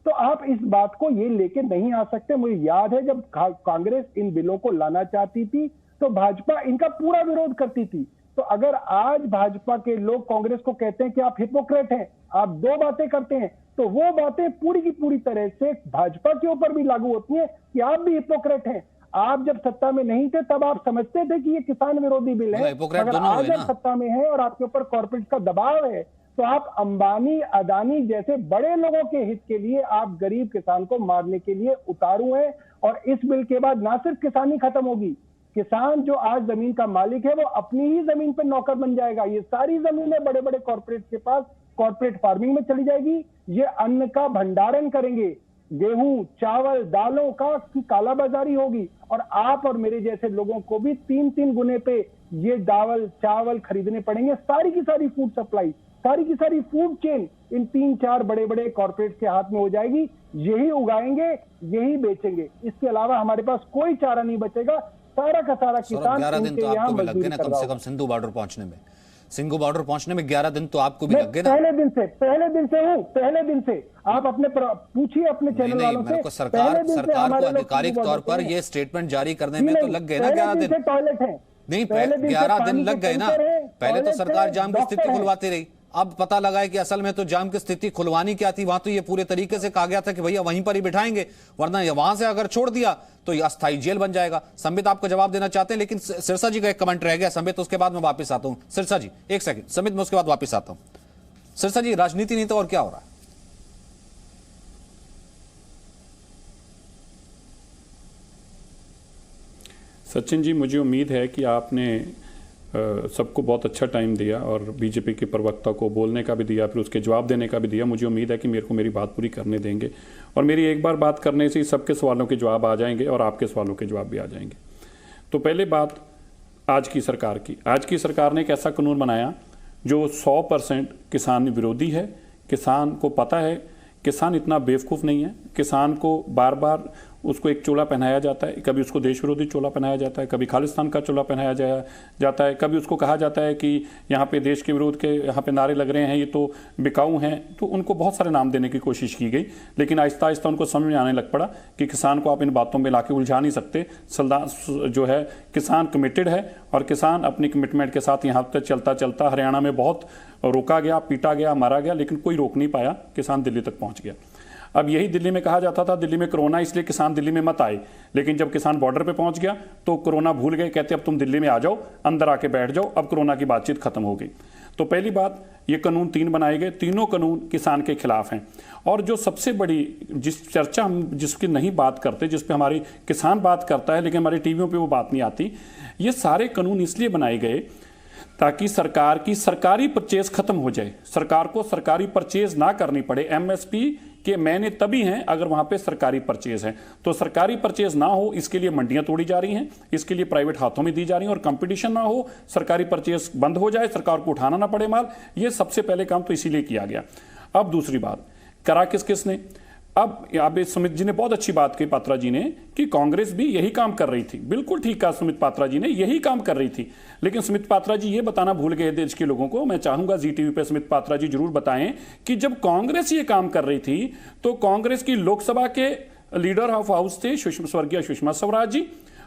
J: तो आप इस बात को ये लेके नहीं आ सकते। मुझे याद है जब कांग्रेस इन बिलों को लाना चाहती थी तो भाजपा इनका पूरा विरोध करती थी। तो अगर आज भाजपा के लोग कांग्रेस को कहते हैं कि आप हिपोक्रेट हैं, आप दो बातें करते हैं, तो वो बातें पूरी की पूरी तरह से भाजपा के ऊपर भी लागू होती हैं कि आप भी हिपोक्रेट हैं। आप जब सत्ता में नहीं थे तब आप समझते थे कि ये किसान विरोधी बिल है, मगर आज जब सत्ता में है और आपके ऊपर कॉर्पोरेट का दबाव है, तो आप अंबानी अदानी जैसे बड़े लोगों के हित के लिए आप गरीब किसान को मारने के लिए उतारू हैं। और इस बिल के बाद ना सिर्फ किसानी खत्म होगी, किसान जो आज जमीन का मालिक है वो अपनी ही जमीन पर नौकर बन जाएगा। ये सारी जमीनें बड़े बड़े कॉर्पोरेट के पास कॉर्पोरेट फार्मिंग में चली जाएगी। ये अन्न का भंडारण करेंगे, गेहूं चावल दालों का की कालाबाजारी होगी, और आप और मेरे जैसे लोगों को भी 3-3 गुने पे ये दाल चावल खरीदने पड़ेंगे। सारी की सारी फूड सप्लाई, सारी की सारी फूड चेन इन 3-4 बड़े बड़े कॉर्पोरेट के हाथ में हो जाएगी। यही उगाएंगे, यही बेचेंगे, इसके अलावा हमारे पास कोई चारा नहीं बचेगा। सारा का सारा किसान
A: 11 दिन तो आपको भी लग गए ना कम से कम सिंधु बॉर्डर पहुंचने में। सिंधु बॉर्डर पहुंचने में 11 दिन तो आपको भी लग गए ना।
J: पहले दिन से आप अपने पूछिए अपने चैनल वालों से।
A: सरकार को आधिकारिक तौर पर ये स्टेटमेंट जारी करने में तो लग गए ना 11 दिन।
J: टॉयलेट है
A: नहीं, 11 दिन लग गए ना। पहले तो सरकार जाम की स्थिति खुलवाती रही, अब पता लगा है कि असल में तो जाम की स्थिति खुलवानी क्या थी। वहां तो ये पूरे तरीके से कहा गया था कि भैया वहीं पर ही बिठाएंगे, वरना वहां से अगर छोड़ दिया तो ये अस्थायी जेल बन जाएगा। संबित आपको जवाब देना चाहते हैं, लेकिन सिरसा जी का एक कमेंट रह गया। संबित उसके बाद मैं वापस आता हूं। सिरसा जी एक सेकंड, संबित मैं उसके बाद वापस आता हूं। सिरसा जी, राजनीति नहीं तो और क्या हो रहा है?
L: सचिन जी, मुझे उम्मीद है कि आपने सबको बहुत अच्छा टाइम दिया और बीजेपी के प्रवक्ता को बोलने का भी दिया, फिर उसके जवाब देने का भी दिया। मुझे उम्मीद है कि मेरे को मेरी बात पूरी करने देंगे और मेरी एक बार बात करने से ही सबके सवालों के जवाब आ जाएंगे और आपके सवालों के जवाब भी आ जाएंगे। तो पहले बात आज की सरकार की। आज की सरकार ने एक ऐसा कानून बनाया जो 100% किसान विरोधी है। किसान को पता है, किसान इतना बेवकूफ़ नहीं है। किसान को बार बार उसको एक चोला पहनाया जाता है, कभी उसको देश विरोधी चोला पहनाया जाता है, कभी खालिस्तान का चोला पहनाया जाता है, कभी उसको कहा जाता है कि यहाँ पे देश के विरोध के यहाँ पे नारे लग रहे हैं, ये तो बिकाऊ हैं। तो उनको बहुत सारे नाम देने की कोशिश की गई, लेकिन आहिस्ता आहिस्ता उनको समझ में आने लग पड़ा कि किसान को आप इन बातों में लाके उलझा नहीं सकते। जो है किसान कमिटेड है और किसान अपनी कमिटमेंट के साथ यहाँ तक चलता चलता हरियाणा में बहुत रोका गया, पीटा गया, मारा गया, लेकिन कोई रोक नहीं पाया। किसान दिल्ली तक पहुँच गया। अब यही दिल्ली में कहा जाता था दिल्ली में कोरोना, इसलिए किसान दिल्ली में मत आए, लेकिन जब किसान बॉर्डर पे पहुंच गया तो कोरोना भूल गए, कहते अब तुम दिल्ली में आ जाओ, अंदर आके बैठ जाओ, अब कोरोना की बातचीत खत्म हो गई। तो पहली बात, ये कानून 3 बनाए गए, तीनों कानून किसान के खिलाफ हैं। और जो सबसे बड़ी जिस चर्चा हम जिसकी नहीं बात करते, जिस पे हमारी किसान बात करता है लेकिन हमारी टीवियों पे वो बात नहीं आती, ये सारे कानून इसलिए बनाए गए ताकि सरकार की सरकारी परचेज खत्म हो जाए, सरकार को सरकारी परचेज ना करनी पड़े। एमएसपी के मायने तभी हैं अगर वहां पे सरकारी परचेज है। तो सरकारी परचेज ना हो, इसके लिए मंडियां तोड़ी जा रही हैं, इसके लिए प्राइवेट हाथों में दी जा रही हैं, और कंपटीशन ना हो, सरकारी परचेज बंद हो जाए, सरकार को उठाना ना पड़े माल। ये सबसे पहले काम तो इसीलिए किया गया। अब दूसरी बात, करा किसने? अब यहाँ सुमित जी ने बहुत अच्छी बात की, पात्रा जी ने, कि कांग्रेस भी यही काम कर रही थी। बिल्कुल ठीक कहा सुमित पात्रा जी ने, यही काम कर रही थी। लेकिन सुमित पात्रा जी ये बताना भूल गए देश के लोगों को। मैं चाहूंगा जी टीवी पे सुमित पात्रा जी जरूर बताएं कि जब कांग्रेस ये काम कर रही थी तो कांग्रेस की लोकसभा के लीडर ऑफ हाउस थे स्वर्गीय सुषमा स्वराज जी,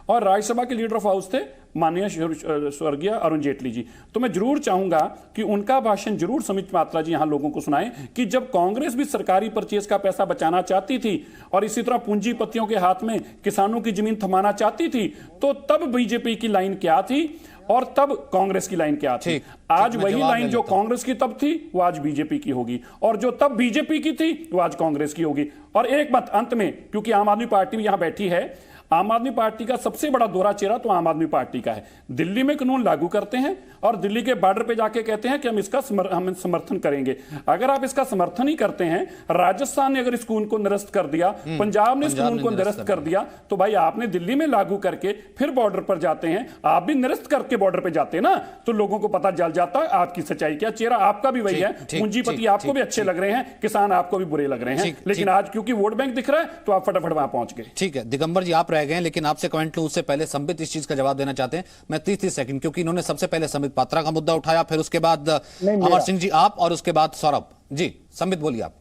L: और राज्यसभा के लीडर ऑफ हाउस थे माननीय स्वर्गीय अरुण जेटली जी। तो मैं जरूर चाहूंगा कि उनका भाषण जरूर सुमित पात्रा जी यहां लोगों को सुनाएं कि जब कांग्रेस भी सरकारी परचेज का पैसा बचाना चाहती थी और इसी तरह पूंजीपतियों के हाथ में किसानों की जमीन थमाना चाहती थी, तो तब बीजेपी की लाइन क्या थी और तब कांग्रेस की लाइन क्या थी। आज वही लाइन जो कांग्रेस की तब थी वो आज बीजेपी की होगी, और जो तब बीजेपी की थी वो आज कांग्रेस की होगी। और एक बात अंत में, क्योंकि आम आदमी पार्टी भी यहां बैठी है, आम आदमी पार्टी का सबसे बड़ा दोहरा चेहरा तो आम आदमी पार्टी का है। दिल्ली में कानून लागू करते हैं और दिल्ली के बॉर्डर पे जाके कहते हैं कि हम इसका समर्थन करेंगे। अगर आप इसका समर्थन ही करते हैं, राजस्थान ने अगर इस कानून को निरस्त कर दिया, पंजाब ने इस कानून को निरस्त कर दिया, तो भाई आपने दिल्ली में लागू करके फिर बॉर्डर पर जाते हैं, आप भी निरस्त करके बॉर्डर पे जाते हैं ना, तो लोगों को पता चल जाता है आपकी सच्चाई क्या। चेहरा आपका भी वही है, पूंजीपति आपको भी अच्छे लग रहे हैं, किसान आपको भी बुरे लग रहे हैं, लेकिन आज क्योंकि वोट बैंक दिख रहा है तो आप फटाफट वहां पहुंच गए।
A: ठीक है दिगंबर जी, आप रह रह गए हैं, लेकिन आपसे कमेंट लूं उससे पहले संबित इस चीज का जवाब देना चाहते हैं। मैं 30 सेकंड, क्योंकि इन्होंने सबसे पहले संबित पात्रा का मुद्दा उठाया, फिर उसके बाद अमर सिंह जी आप, और उसके बाद सौरभ जी। संबित बोलिए आप।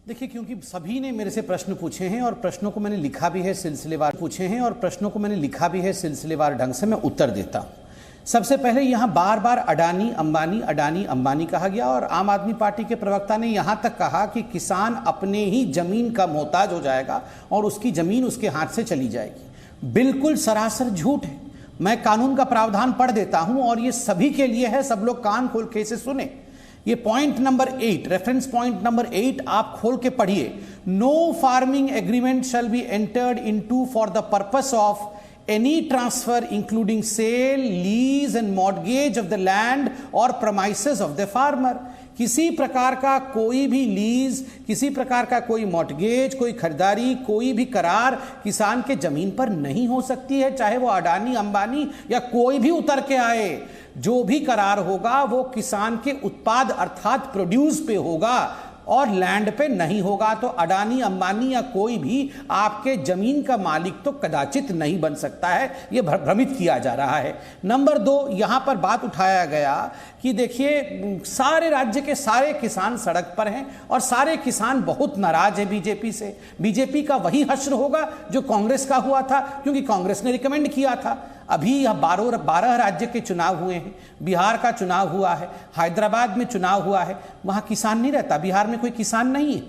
E: देखिए, क्योंकि सभी ने मेरे से प्रश्न पूछे हैं और प्रश्नों को मैंने लिखा भी है सिलसिलेवार ढंग से मैं उत्तर देता हूं। सबसे पहले यहां बार बार अडानी अंबानी कहा गया, और आम आदमी पार्टी के प्रवक्ता ने यहां तक कहा कि किसान अपने ही जमीन का मोहताज हो जाएगा और उसकी जमीन उसके हाथ से चली जाएगी। बिल्कुल सरासर झूठ है। मैं कानून का प्रावधान पढ़ देता हूं और ये सभी के लिए है, सब लोग कान खोल के इसे सुने। ये point number 8, reference point number 8 आप खोल के पढ़िए। No farming agreement shall be entered into for the purpose of any transfer including sale, lease and mortgage of the land or premises of the farmer। किसी प्रकार का कोई भी lease, किसी प्रकार का कोई मॉर्टगेज, कोई खरीदारी, कोई भी करार किसान के जमीन पर नहीं हो सकती है, चाहे वो अडानी अंबानी या कोई भी उतर के आए। जो भी करार होगा वो किसान के उत्पाद अर्थात प्रोड्यूस पे होगा और लैंड पे नहीं होगा। तो अडानी अंबानी या कोई भी आपके जमीन का मालिक तो कदाचित नहीं बन सकता है, यह भ्रमित किया जा रहा है। नंबर 2, यहां पर बात उठाया गया कि देखिए सारे राज्य के सारे किसान सड़क पर हैं और सारे किसान बहुत नाराज है बीजेपी से। बीजेपी का वही हश्र होगा जो कांग्रेस का हुआ था, क्योंकि कांग्रेस ने रिकमेंड किया था। अभी यह 12 राज्य के चुनाव हुए हैं, बिहार का चुनाव हुआ है, हैदराबाद में चुनाव हुआ है, वहां किसान नहीं रहता, बिहार में कोई किसान नहीं है।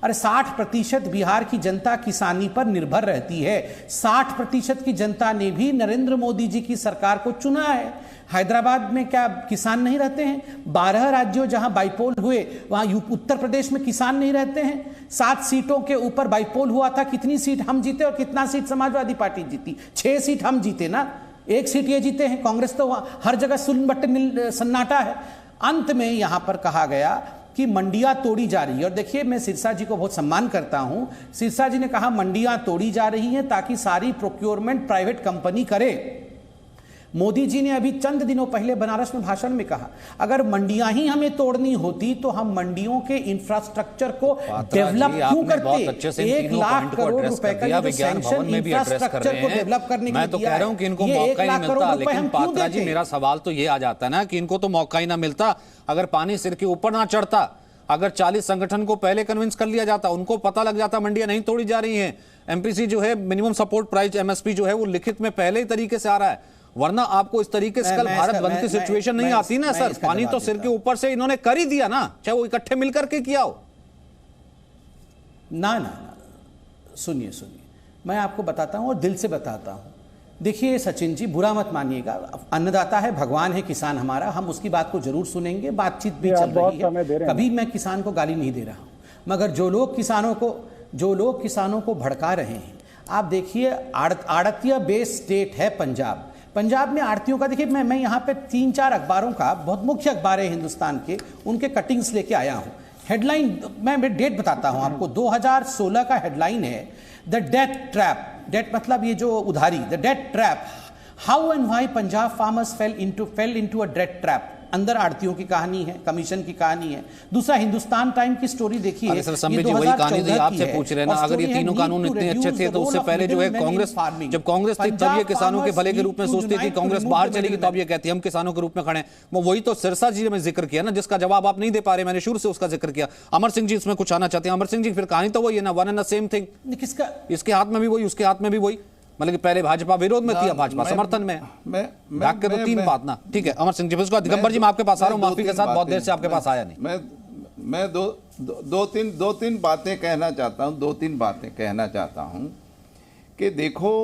E: अरे 60% बिहार की जनता किसानी पर निर्भर रहती है। 60% की जनता ने भी नरेंद्र मोदी जी की सरकार को चुना है। हैदराबाद में क्या किसान नहीं रहते हैं? 12 राज्यों जहां बाइपोल हुए वहां उत्तर प्रदेश में किसान नहीं रहते हैं। 7 सीटों के ऊपर बाइपोल हुआ था, कितनी सीट हम जीते और कितना सीट समाजवादी पार्टी जीती? 6 सीट हम जीते ना, 1 सीट ये जीते हैं। कांग्रेस तो हर जगह सुन्न सन्नाटा है। अंत में यहां पर कहा गया कि मंडियां तोड़ी जा रही है, और देखिए मैं सिरसा जी को बहुत सम्मान करता हूं। सिरसा जी ने कहा मंडियां तोड़ी जा रही हैं ताकि सारी प्रोक्योरमेंट प्राइवेट कंपनी करे। मोदी जी ने अभी चंद दिनों पहले बनारस में भाषण में कहा अगर मंडियां ही हमें तोड़नी होती तो हम मंडियों के इंफ्रास्ट्रक्चर को डेवलप क्यों करते? 1 लाख करोड़ रुपए का सैंक्शन इंफ्रास्ट्रक्चर को डेवलप करने के लिए,
A: मैं तो कह रहा हूं कि इनको मौका ही नहीं मिलता। लेकिन पात्रा जी, मेरा सवाल तो ये आ जाता है ना कि इनको तो मौका ही ना मिलता। अगर पानी सिर के ऊपर ना चढ़ता, अगर 40 संगठन को पहले कन्विंस कर लिया जाता, उनको पता लग जाता मंडियां नहीं तोड़ी जा रही हैं, एमपीसी जो है मिनिमम सपोर्ट प्राइस एमएसपी जो है वो लिखित में पहले ही तरीके से आ रहा है, वरना आपको इस तरीके से कल भारत बंद की सिचुएशन नहीं आती ना सर। पानी तो सिर के ऊपर से इन्होंने कर ही दिया ना, चाहे वो इकट्ठे मिलकर के किया हो
E: ना। सुनिए, मैं आपको बताता हूं और दिल से बताता हूं। देखिए सचिन जी, बुरा मत मानिएगा, अन्नदाता है, भगवान है किसान हमारा, हम उसकी बात को जरूर सुनेंगे, बातचीत भी चल रही है, कभी मैं किसान को गाली नहीं दे रहा हूं। मगर जो लोग किसानों को भड़का रहे हैं, आप देखिए आड़तिया बेस्ड स्टेट है पंजाब में आड़तियों का देखिए, मैं यहाँ पे 3-4 अखबारों का, बहुत मुख्य अखबार है हिंदुस्तान के, उनके कटिंग्स लेके आया हूँ। हेडलाइन मैं डेट बताता हूँ आपको, 2016 का हेडलाइन है द डेथ ट्रैप। डेट मतलब ये जो उधारी, the death trap, how and why Punjab farmers fail into a death trap. अंदर आड़तियों की कहानी है, कमीशन की कहानी है। दूसरा हिंदुस्तान टाइम की स्टोरी देखिए,
A: अगर सर संबित जी वही कहानी आपसे पूछ रहे हैं ना, अगर ये तीनों कानून इतने अच्छे थे तो उससे पहले जो है कांग्रेस, जब कांग्रेस थी तब ये किसानों के भले के रूप में सोचती थी, कांग्रेस बाहर चलेगी तो अब ये कहती है हम किसानों के रूप में खड़े हैं। वो वही तो सिरसा जी ने जिक्र किया ना, जिसका जवाब आप नहीं दे पा रहे, मैंने शुरू से उसका जिक्र किया। अमर सिंह जी इसमें कुछ आना चाहते हैं? अमर सिंह जी, फिर कहानी तो वही है ना, one and the same thing.
E: किसका?
A: इसके हाथ में भी वही, उसके हाथ में भी वही, मतलब कि पहले भाजपा विरोध में थी, भाजपा समर्थन में। बैक के तो 3 बात ना। ठीक है अमर सिंह जी, उसका दिगंबर जी मैं आपके पास आ रहा हूं, माफी के साथ बहुत देर से आपके पास आया नहीं।
F: मैं दो तीन बातें कहना चाहता हूं, 2-3 बातें कहना चाहता हूं कि देखो,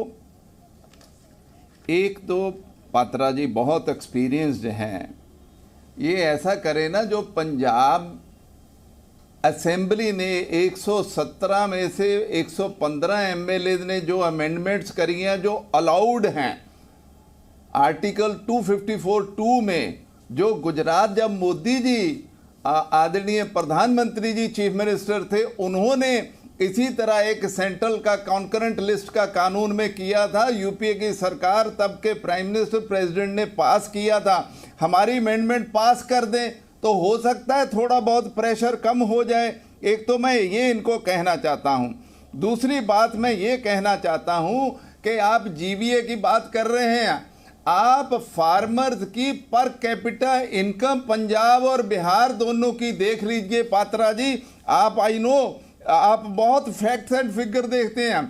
F: एक तो पात्रा जी बहुत एक्सपीरियंस्ड हैं, ये ऐसा करे ना, जो पंजाब असेंबली ने 117 में से 115 एमएलए ने जो अमेंडमेंट्स करी हैं जो अलाउड हैं, आर्टिकल 254(2) में, जो गुजरात जब मोदी जी आदरणीय प्रधानमंत्री जी चीफ मिनिस्टर थे, उन्होंने इसी तरह एक सेंट्रल का कॉन्करेंट लिस्ट का कानून में किया था, यूपीए की सरकार तब के प्राइम मिनिस्टर प्रेसिडेंट ने पास किया था। हमारी अमेंडमेंट पास कर दें तो हो सकता है थोड़ा बहुत प्रेशर कम हो जाए। एक तो मैं ये इनको कहना चाहता हूं। दूसरी बात मैं ये कहना चाहता हूं कि आप जीवीए की बात कर रहे हैं, आप फार्मर्स की पर कैपिटा इनकम पंजाब और बिहार दोनों की देख लीजिए पात्रा जी। आप आई नो आप बहुत फैक्ट्स एंड फिगर देखते हैं।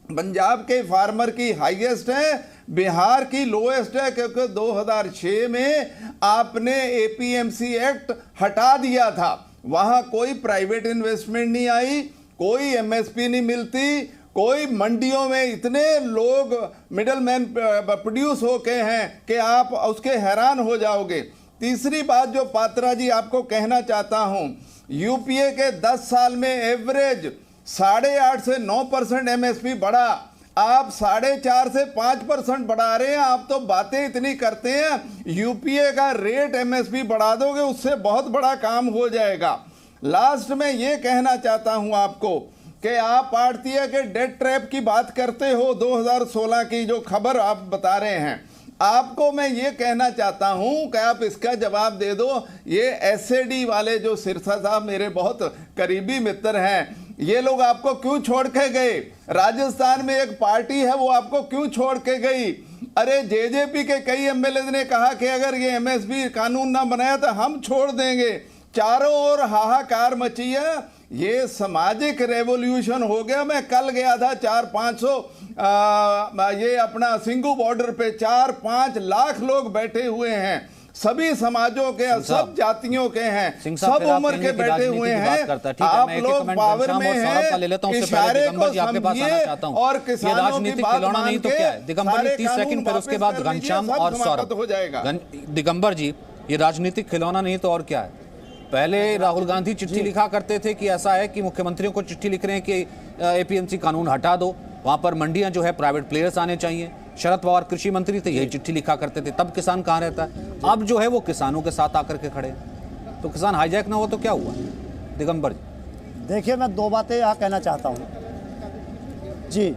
F: पंजाब के फार्मर की हाईएस्ट है, बिहार की लोएस्ट है, क्योंकि 2006 में आपने एपीएमसी एक्ट हटा दिया था। वहां कोई प्राइवेट इन्वेस्टमेंट नहीं आई, कोई एमएसपी नहीं मिलती, कोई मंडियों में इतने लोग मिडल मैन प्रोड्यूस होके हैं कि आप उसके हैरान हो जाओगे। तीसरी बात जो पात्रा जी आपको कहना चाहता हूं, यूपीए के 10 साल में एवरेज 8.5 से 9% एमएसपी बढ़ा, आप 4.5 से 5% बढ़ा रहे हैं। आप तो बातें इतनी करते हैं, यूपीए का रेट एमएसपी बढ़ा दोगे उससे बहुत बड़ा काम हो जाएगा। लास्ट में ये कहना चाहता हूं आपको कि आप आड़तीय के डेट ट्रैप की बात करते हो, 2016 की जो खबर आप बता रहे हैं, आपको मैं ये कहना चाहता हूं कि आप इसका जवाब दे दो। ये एसएडी वाले जो सिरसा साहब मेरे बहुत करीबी मित्र हैं, ये लोग आपको क्यों छोड़ के गए? राजस्थान में एक पार्टी है वो आपको क्यों छोड़ के गई? अरे जेजेपी के कई एमएलए ने कहा कि अगर ये एमएसपी कानून ना बनाया तो हम छोड़ देंगे। चारों ओर हाहाकार मची है, ये सामाजिक रेवोल्यूशन हो गया। मैं कल गया था 400-500 ये अपना सिंगू बॉर्डर पे 4-5 लाख लोग बैठे हुए हैं, सभी समाजों के, सब जातियों के हैं, सब उम्र के बैठे हुए हैं। आप लोग पावर में हैं, इशारे को समझिए और किसानों की बात मान के
A: दिगंबर जी 30 सेकंड, फिर उसके बाद घनश्याम और सौरभ
D: हो जाएगा।
A: दिगंबर जी, ये राजनीतिक खिलौना नहीं तो और क्या है? पहले राहुल गांधी चिट्ठी लिखा करते थे कि ऐसा है कि मुख्यमंत्रियों को चिट्ठी लिख रहे हैं कि एपीएमसी कानून हटा दो, वहां पर मंडियां जो है प्राइवेट प्लेयर्स आने चाहिए। शरद पवार कृषि मंत्री थे, यही चिट्ठी लिखा करते थे, तब किसान कहां रहता है? अब जो है वो किसानों के साथ आकर के खड़े हैं, तो किसान हाईजैक ना हो तो क्या हुआ? दिगंबर जी
M: देखिए, मैं 2 बातें यहाँ कहना चाहता हूँ जी।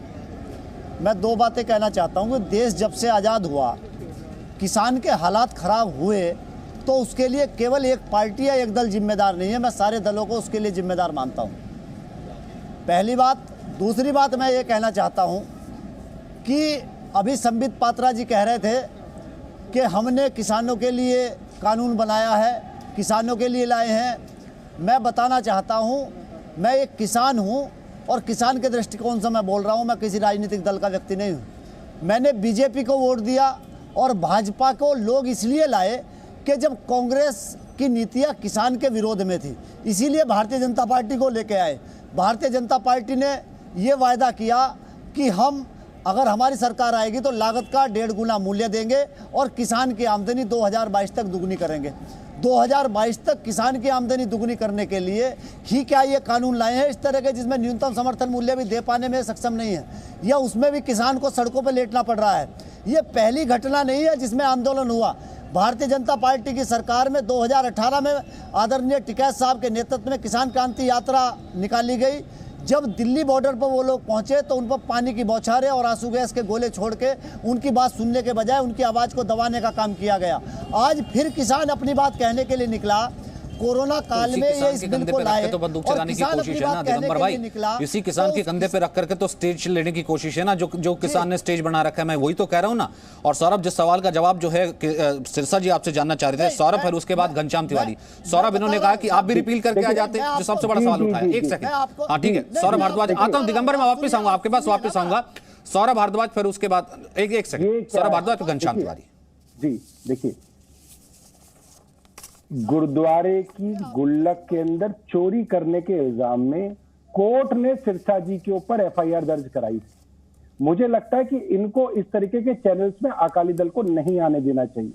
M: मैं 2 बातें कहना चाहता हूँ कि देश जब से आज़ाद हुआ, किसान के हालात खराब हुए, तो उसके लिए केवल एक पार्टी या एक दल जिम्मेदार नहीं है, मैं सारे दलों को उसके लिए जिम्मेदार मानता हूँ, पहली बात। दूसरी बात मैं ये कहना चाहता हूँ कि अभी संबित पात्रा जी कह रहे थे कि हमने किसानों के लिए कानून बनाया है, किसानों के लिए लाए हैं। मैं बताना चाहता हूँ, मैं एक किसान हूँ और किसान के दृष्टिकोण से मैं बोल रहा हूँ, मैं किसी राजनीतिक दल का व्यक्ति नहीं हूँ। मैंने बीजेपी को वोट दिया और भाजपा को लोग इसलिए लाए कि जब कांग्रेस की नीतियां किसान के विरोध में थी, इसीलिए भारतीय जनता पार्टी को लेके आए। भारतीय जनता पार्टी ने ये वायदा किया कि हम अगर हमारी सरकार आएगी तो लागत का 1.5 गुना मूल्य देंगे और किसान की आमदनी 2022 तक दुगनी करेंगे। 2022 तक किसान की आमदनी दुगनी करने के लिए ही क्या ये कानून लाए हैं इस तरह के, जिसमें न्यूनतम समर्थन मूल्य भी दे पाने में सक्षम नहीं है, या उसमें भी किसान को सड़कों पर लेटना पड़ रहा है। ये पहली घटना नहीं है जिसमें आंदोलन हुआ। भारतीय जनता पार्टी की सरकार में 2018 में आदरणीय टिकैत साहब के नेतृत्व में किसान क्रांति यात्रा निकाली गई। जब दिल्ली बॉर्डर पर वो लोग पहुंचे तो उन पर पानी की बौछारें और आंसू गैस के गोले छोड़ के उनकी बात सुनने के बजाय उनकी आवाज़ को दबाने का काम किया गया। आज फिर किसान अपनी बात कहने के लिए निकला। कोरोना काल में ये इस बिल को लाए
A: तो बंदूक चलाने की कोशिश है ना दिगंबर भाई, इसी किसान के कंधे पे रख करके तो स्टेज लेने की कोशिश है ना, जो किसान ने स्टेज बना रखा है। मैं वही तो कह रहा हूँ ना। और सौरभ, जिस सवाल का जवाब जो है सिरसा जी आपसे जानना चाह रहे थे, सौरभ, फिर उसके बाद घनश्याम तिवारी। सौरभ, इन्होंने कहा कि आप भी रिपील करके आ जाते, जो सबसे बड़ा सवाल उठाया। 1 सेकंड, हाँ ठीक है। सौरभ भारद्वाज, आता हूँ दिगंबर, मैं वापस आऊंगा आपके पास, वापस आऊंगा। सौरभ भारद्वाज, फिर उसके बाद 1 सेकंड, सौरभ भारद्वाज, फिर घनश्याम तिवारी
J: जी। देखिए, गुरुद्वारे की गुल्लक के अंदर चोरी करने के इल्जाम में कोर्ट ने सिरसा जी के ऊपर एफआईआर दर्ज कराई। मुझे लगता है कि इनको इस तरीके के चैनल्स में अकाली दल को नहीं आने देना चाहिए।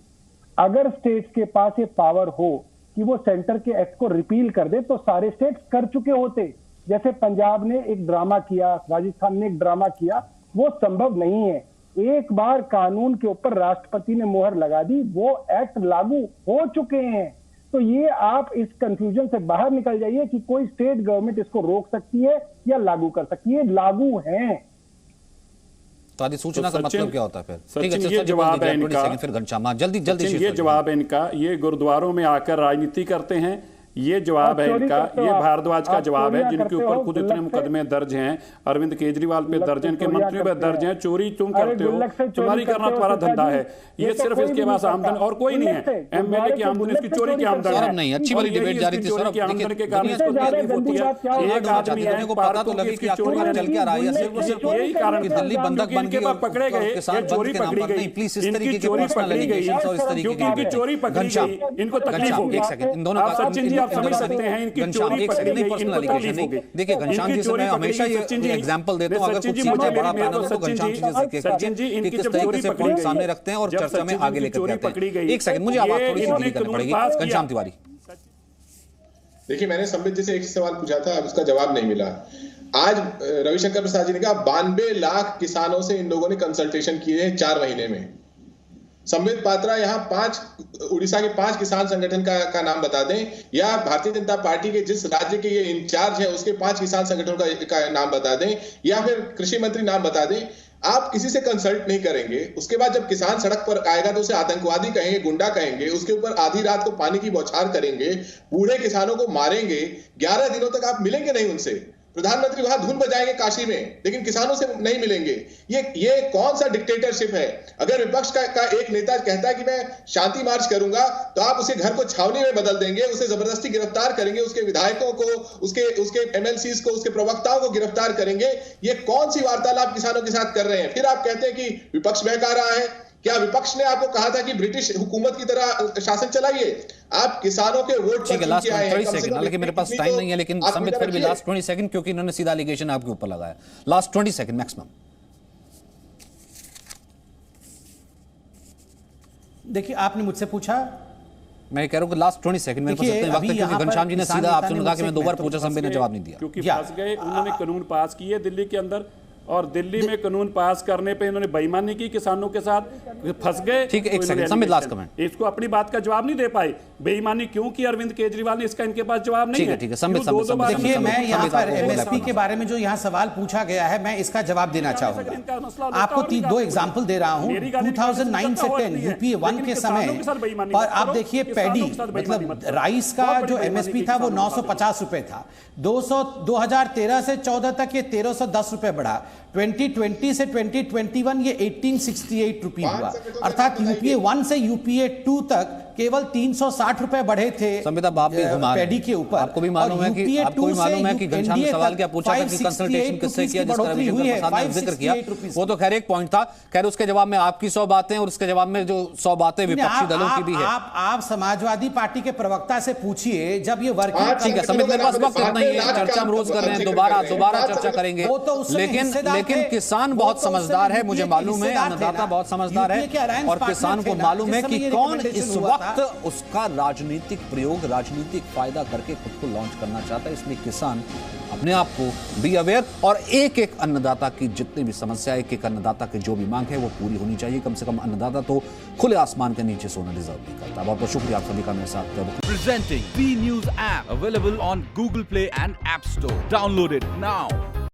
J: अगर स्टेट्स के पास ये पावर हो कि वो सेंटर के एक्ट को रिपील कर दे तो सारे स्टेट्स कर चुके होते। जैसे पंजाब ने एक ड्रामा किया, राजस्थान ने एक ड्रामा किया, वो संभव नहीं है। एक बार कानून के ऊपर राष्ट्रपति ने मोहर लगा दी, वो एक्ट लागू हो चुके हैं। तो ये आप इस कंफ्यूजन से बाहर निकल जाइए कि कोई स्टेट गवर्नमेंट इसको रोक सकती है या लागू कर सकती है। लागू हैं।
A: तो अधिसूचना का मतलब क्या होता है फिर?
L: सचिन, ये जवाब है इनका,
A: फिर घनश्याम, जल्दी
L: ये जवाब है इनका। ये गुरुद्वारों में आकर राजनीति करते हैं, ये जवाब है
J: चोरी
L: इनका,
J: करते हो
L: ये
J: आप।
L: भारद्वाज का
J: आप
L: जवाब है,
J: चोरियां
L: जिनके
J: करते
L: ऊपर
J: हो,
L: खुद इतने
J: गुल्लक से।
L: मुकदमे दर्ज हैं, अरविंद केजरीवाल पे
J: गुल्लक
L: दर्ज हैं,
J: से
L: इनके
J: चोरियां
L: मंत्री पे
J: करते
L: दर्ज
J: हैं।
L: हैं। चोरी तुम
J: अरे
L: करते हो,
J: गुल्लक से चोरी
L: चुमारी करना
J: करते हो,
L: तुम्हारा
J: सच्चा
L: धंधा
J: जी।
L: है। ये
J: तो
L: सिर्फ
J: कोई
L: इसके
J: भी
L: पास
J: नहीं
L: आमदन
J: करता।
L: और कोई नहीं
J: गुल्लक से,
L: है। एमएलए
J: गुल्लक
L: की
J: से
L: आमदन इसकी चोरी की
J: करते
L: आमदन
J: हैं।
L: है।
A: सौरभ नहीं, अच्छी वाली
L: और यही
A: डिबेट जारी
L: इसकी
A: थी
L: चोरी
A: सौरभ,
L: की आमदन
A: देखिए,
L: के कारण
A: दुनिया
L: इसको
A: से ज्यादा
L: तकलीफ होती
J: गंदी
L: है।
J: बात क्या होगी?
L: एक आदमी है,
A: दुनिया को पता तो लगे कि
L: चोरी
A: आपको चल क्या रहा है, सिर्फ और सिर्फ
L: यही कारण
A: कि दिल्ली बंधक बन
L: इनके
A: गई
L: पास पकड़े
A: और
L: गए,
A: किसान
L: ये
A: बंद
L: चोरी
A: के नाम
L: पकड़ी
A: पर नहीं,
L: गई,
A: प्लीज इस
L: इनकी
A: तरीके के
L: चोरी
A: पर्सनल
L: पकड़ी गई,
A: एलिगेशंस और इस तरीके
L: क्योंकि
A: की
L: इनकी
A: बातें।
L: चोरी पकड़ी
A: घनश्याम,
L: गई, इनको तकलीफ
A: घनश्याम,
L: होगी।
A: एक सेकंड, इन दोनों
L: आप
A: का
L: सचिन जी आप समझ सकते हैं, इनकी
A: घनश्याम,
L: चोरी
A: एक
L: पकड़ी
A: सेकंड,
L: गई,
A: पर्सनल
L: इनको
A: एलिगेशन
L: तकलीफ
A: नहीं।
L: होगी।
A: देखिए घनश्याम जी से मैं हमेशा ये एग्जांपल देता हूं, अगर कुछ चीजें बड़ा पैनल हो तो घनश्याम जी से
L: सचिन जी
A: कि
L: इनकी
A: किस
L: जब
A: तरीके
L: चोरी
A: से
L: पकड़ी
A: पॉइंट
L: गई,
A: सामने रखते हैं और
L: जब
A: चर्चा में
L: सचिन
A: आगे
L: जी की
A: लेकर
L: चोरी
A: जाते
L: पकड़ी
A: हैं।
L: गई,
A: एक सेकंड, मुझे आवाज
L: ये
A: थोड़ी सी
L: इन्होंने
A: धीमी करनी
L: कानून
A: पड़ेगी।
L: पास किया।
A: घनश्याम तिवारी,
H: देखिए मैंने संबित जी से एक सवाल पूछा था, अब उसका जवाब नहीं मिला। आज रविशंकर प्रसाद जी ने कहा 92 लाख किसानों से इन लोगों ने कंसल्टेशन किए हैं 4 महीने में। संबित पात्रा यहाँ 5 उड़ीसा के 5 किसान संगठन का नाम बता दें, या भारतीय जनता पार्टी के जिस राज्य के ये इंचार्ज है उसके 5 किसान संगठनों का नाम बता दें, या फिर कृषि मंत्री नाम बता दें। आप किसी से कंसल्ट नहीं करेंगे, उसके बाद जब किसान सड़क पर आएगा तो उसे आतंकवादी कहेंगे, गुंडा कहेंगे, उसके ऊपर आधी रात को पानी की बौछार करेंगे, बूढ़े किसानों को मारेंगे, 11 दिनों तक आप मिलेंगे नहीं उनसे। प्रधानमंत्री वहां धुन बजाएंगे काशी में, लेकिन किसानों से नहीं मिलेंगे। ये कौन सा डिक्टेटरशिप है? अगर विपक्ष का एक नेता कहता है कि मैं शांति मार्च करूंगा, तो आप उसे घर को छावनी में बदल देंगे, उसे जबरदस्ती गिरफ्तार करेंगे, उसके विधायकों को, उसके एमएलसीज को, उसके प्रवक्ताओं को गिरफ्तार करेंगे। ये कौन सी वार्तालाप किसानों के साथ कर रहे हैं? फिर आप कहते हैं कि विपक्ष बहका रहा है। क्या विपक्ष ने आपको कहा था कि ब्रिटिश हुकूमत की तरह शासन चलाइए? आप किसानों के वोट
A: ठीक है, लास्ट
H: पर
A: 20 सेकंड, हालांकि मेरे पास टाइम नहीं है, लेकिन संबित फिर भी लास्ट 20 सेकंड, क्योंकि इन्होंने सीधा एलिगेशन आपके ऊपर लगाया। Last 20 second maximum.
E: देखिए आपने मुझसे पूछा,
A: मैं कह रहा हूं कि लास्ट 20 सेकंड मेरे पास
E: देखिए,
A: इतना वक्त है,
E: अभी
A: क्योंकि
E: यहाँ पर
A: घनश्याम जी ने
E: किसान
A: सीधा
E: नेता
A: आपसे
E: ने
A: कहा कि मैं
E: मुझसे
A: 2 बार
E: एक
A: पूछा, संबित ने जवाब नहीं दिया।
L: क्योंकि फंस गए, उन्होंने कानून पास किए दिल्ली के अंदर, और दिल्ली में कानून पास करने पे इन्होंने बेईमानी की किसानों के साथ, फंस गए।
A: ठीक है, एक सेकंड, संबित लास्ट कमेंट।
L: इसको अपनी बात का जवाब नहीं दे पाए। बेईमानी क्यों की अरविंद केजरीवाल ने, इसका इनके पास जवाब नहीं है।
A: ठीक है, संबित
E: देखिए मैं यहाँ पर एमएसपी के बारे में जो यहाँ सवाल पूछा गया है, मैं इसका जवाब देना चाहूंगा। आपको 2 एग्जाम्पल दे रहा हूँ। 2009 से 10 यूपीए 1 के समय पर आप देखिए पैडी मतलब राइस का जो एमएसपी था वो 950 रुपए था। 2013 से 14 तक ये 1310 रुपए बढ़ा। 2020 से 2021 ये 1868 रुपये हुआ। अर्थात यूपीए 1 से यूपीए 2 तक केवल 360 रुपए बढ़े थे पैडी के ऊपर।
A: आपको भी मालूम है कि घनश्याम ने सवाल क्या पूछा था कि कंसल्टेशन किससे किया, जिसका रविशंकर प्रसाद ने जिक्र किया, वो तो खैर एक पॉइंट था। खैर उसके जवाब में आपकी 100 बातें और उसके जवाब में जो 100 बातें विपक्षी दलों की भी है।
E: आप समाजवादी पार्टी के प्रवक्ता से पूछिए, जब ये वर्किंग,
A: ठीक है संबित, मेरे पास वक्त नहीं है, चर्चा हम रोज कर रहे हैं, दोबारा चर्चा करेंगे। लेकिन किसान बहुत समझदार है, मुझे मालूम है, अन्नदाता बहुत समझदार है, और किसान को मालूम है कि कौन इस वक्त उसका राजनीतिक प्रयोग, राजनीतिक फायदा करके खुद को लॉन्च करना चाहता है। इसलिए किसान अपने आप को बी अवेयर, और एक एक अन्नदाता की जितनी भी समस्या, एक एक अन्नदाता की जो भी मांग है वो पूरी होनी चाहिए। कम से कम अन्नदाता तो खुले आसमान के नीचे सोना डिजर्व नहीं करता। बहुत बहुत शुक्रिया आप सभी का मेरे साथ।
N: Presenting B News app available on Google Play and App Store. Download it now.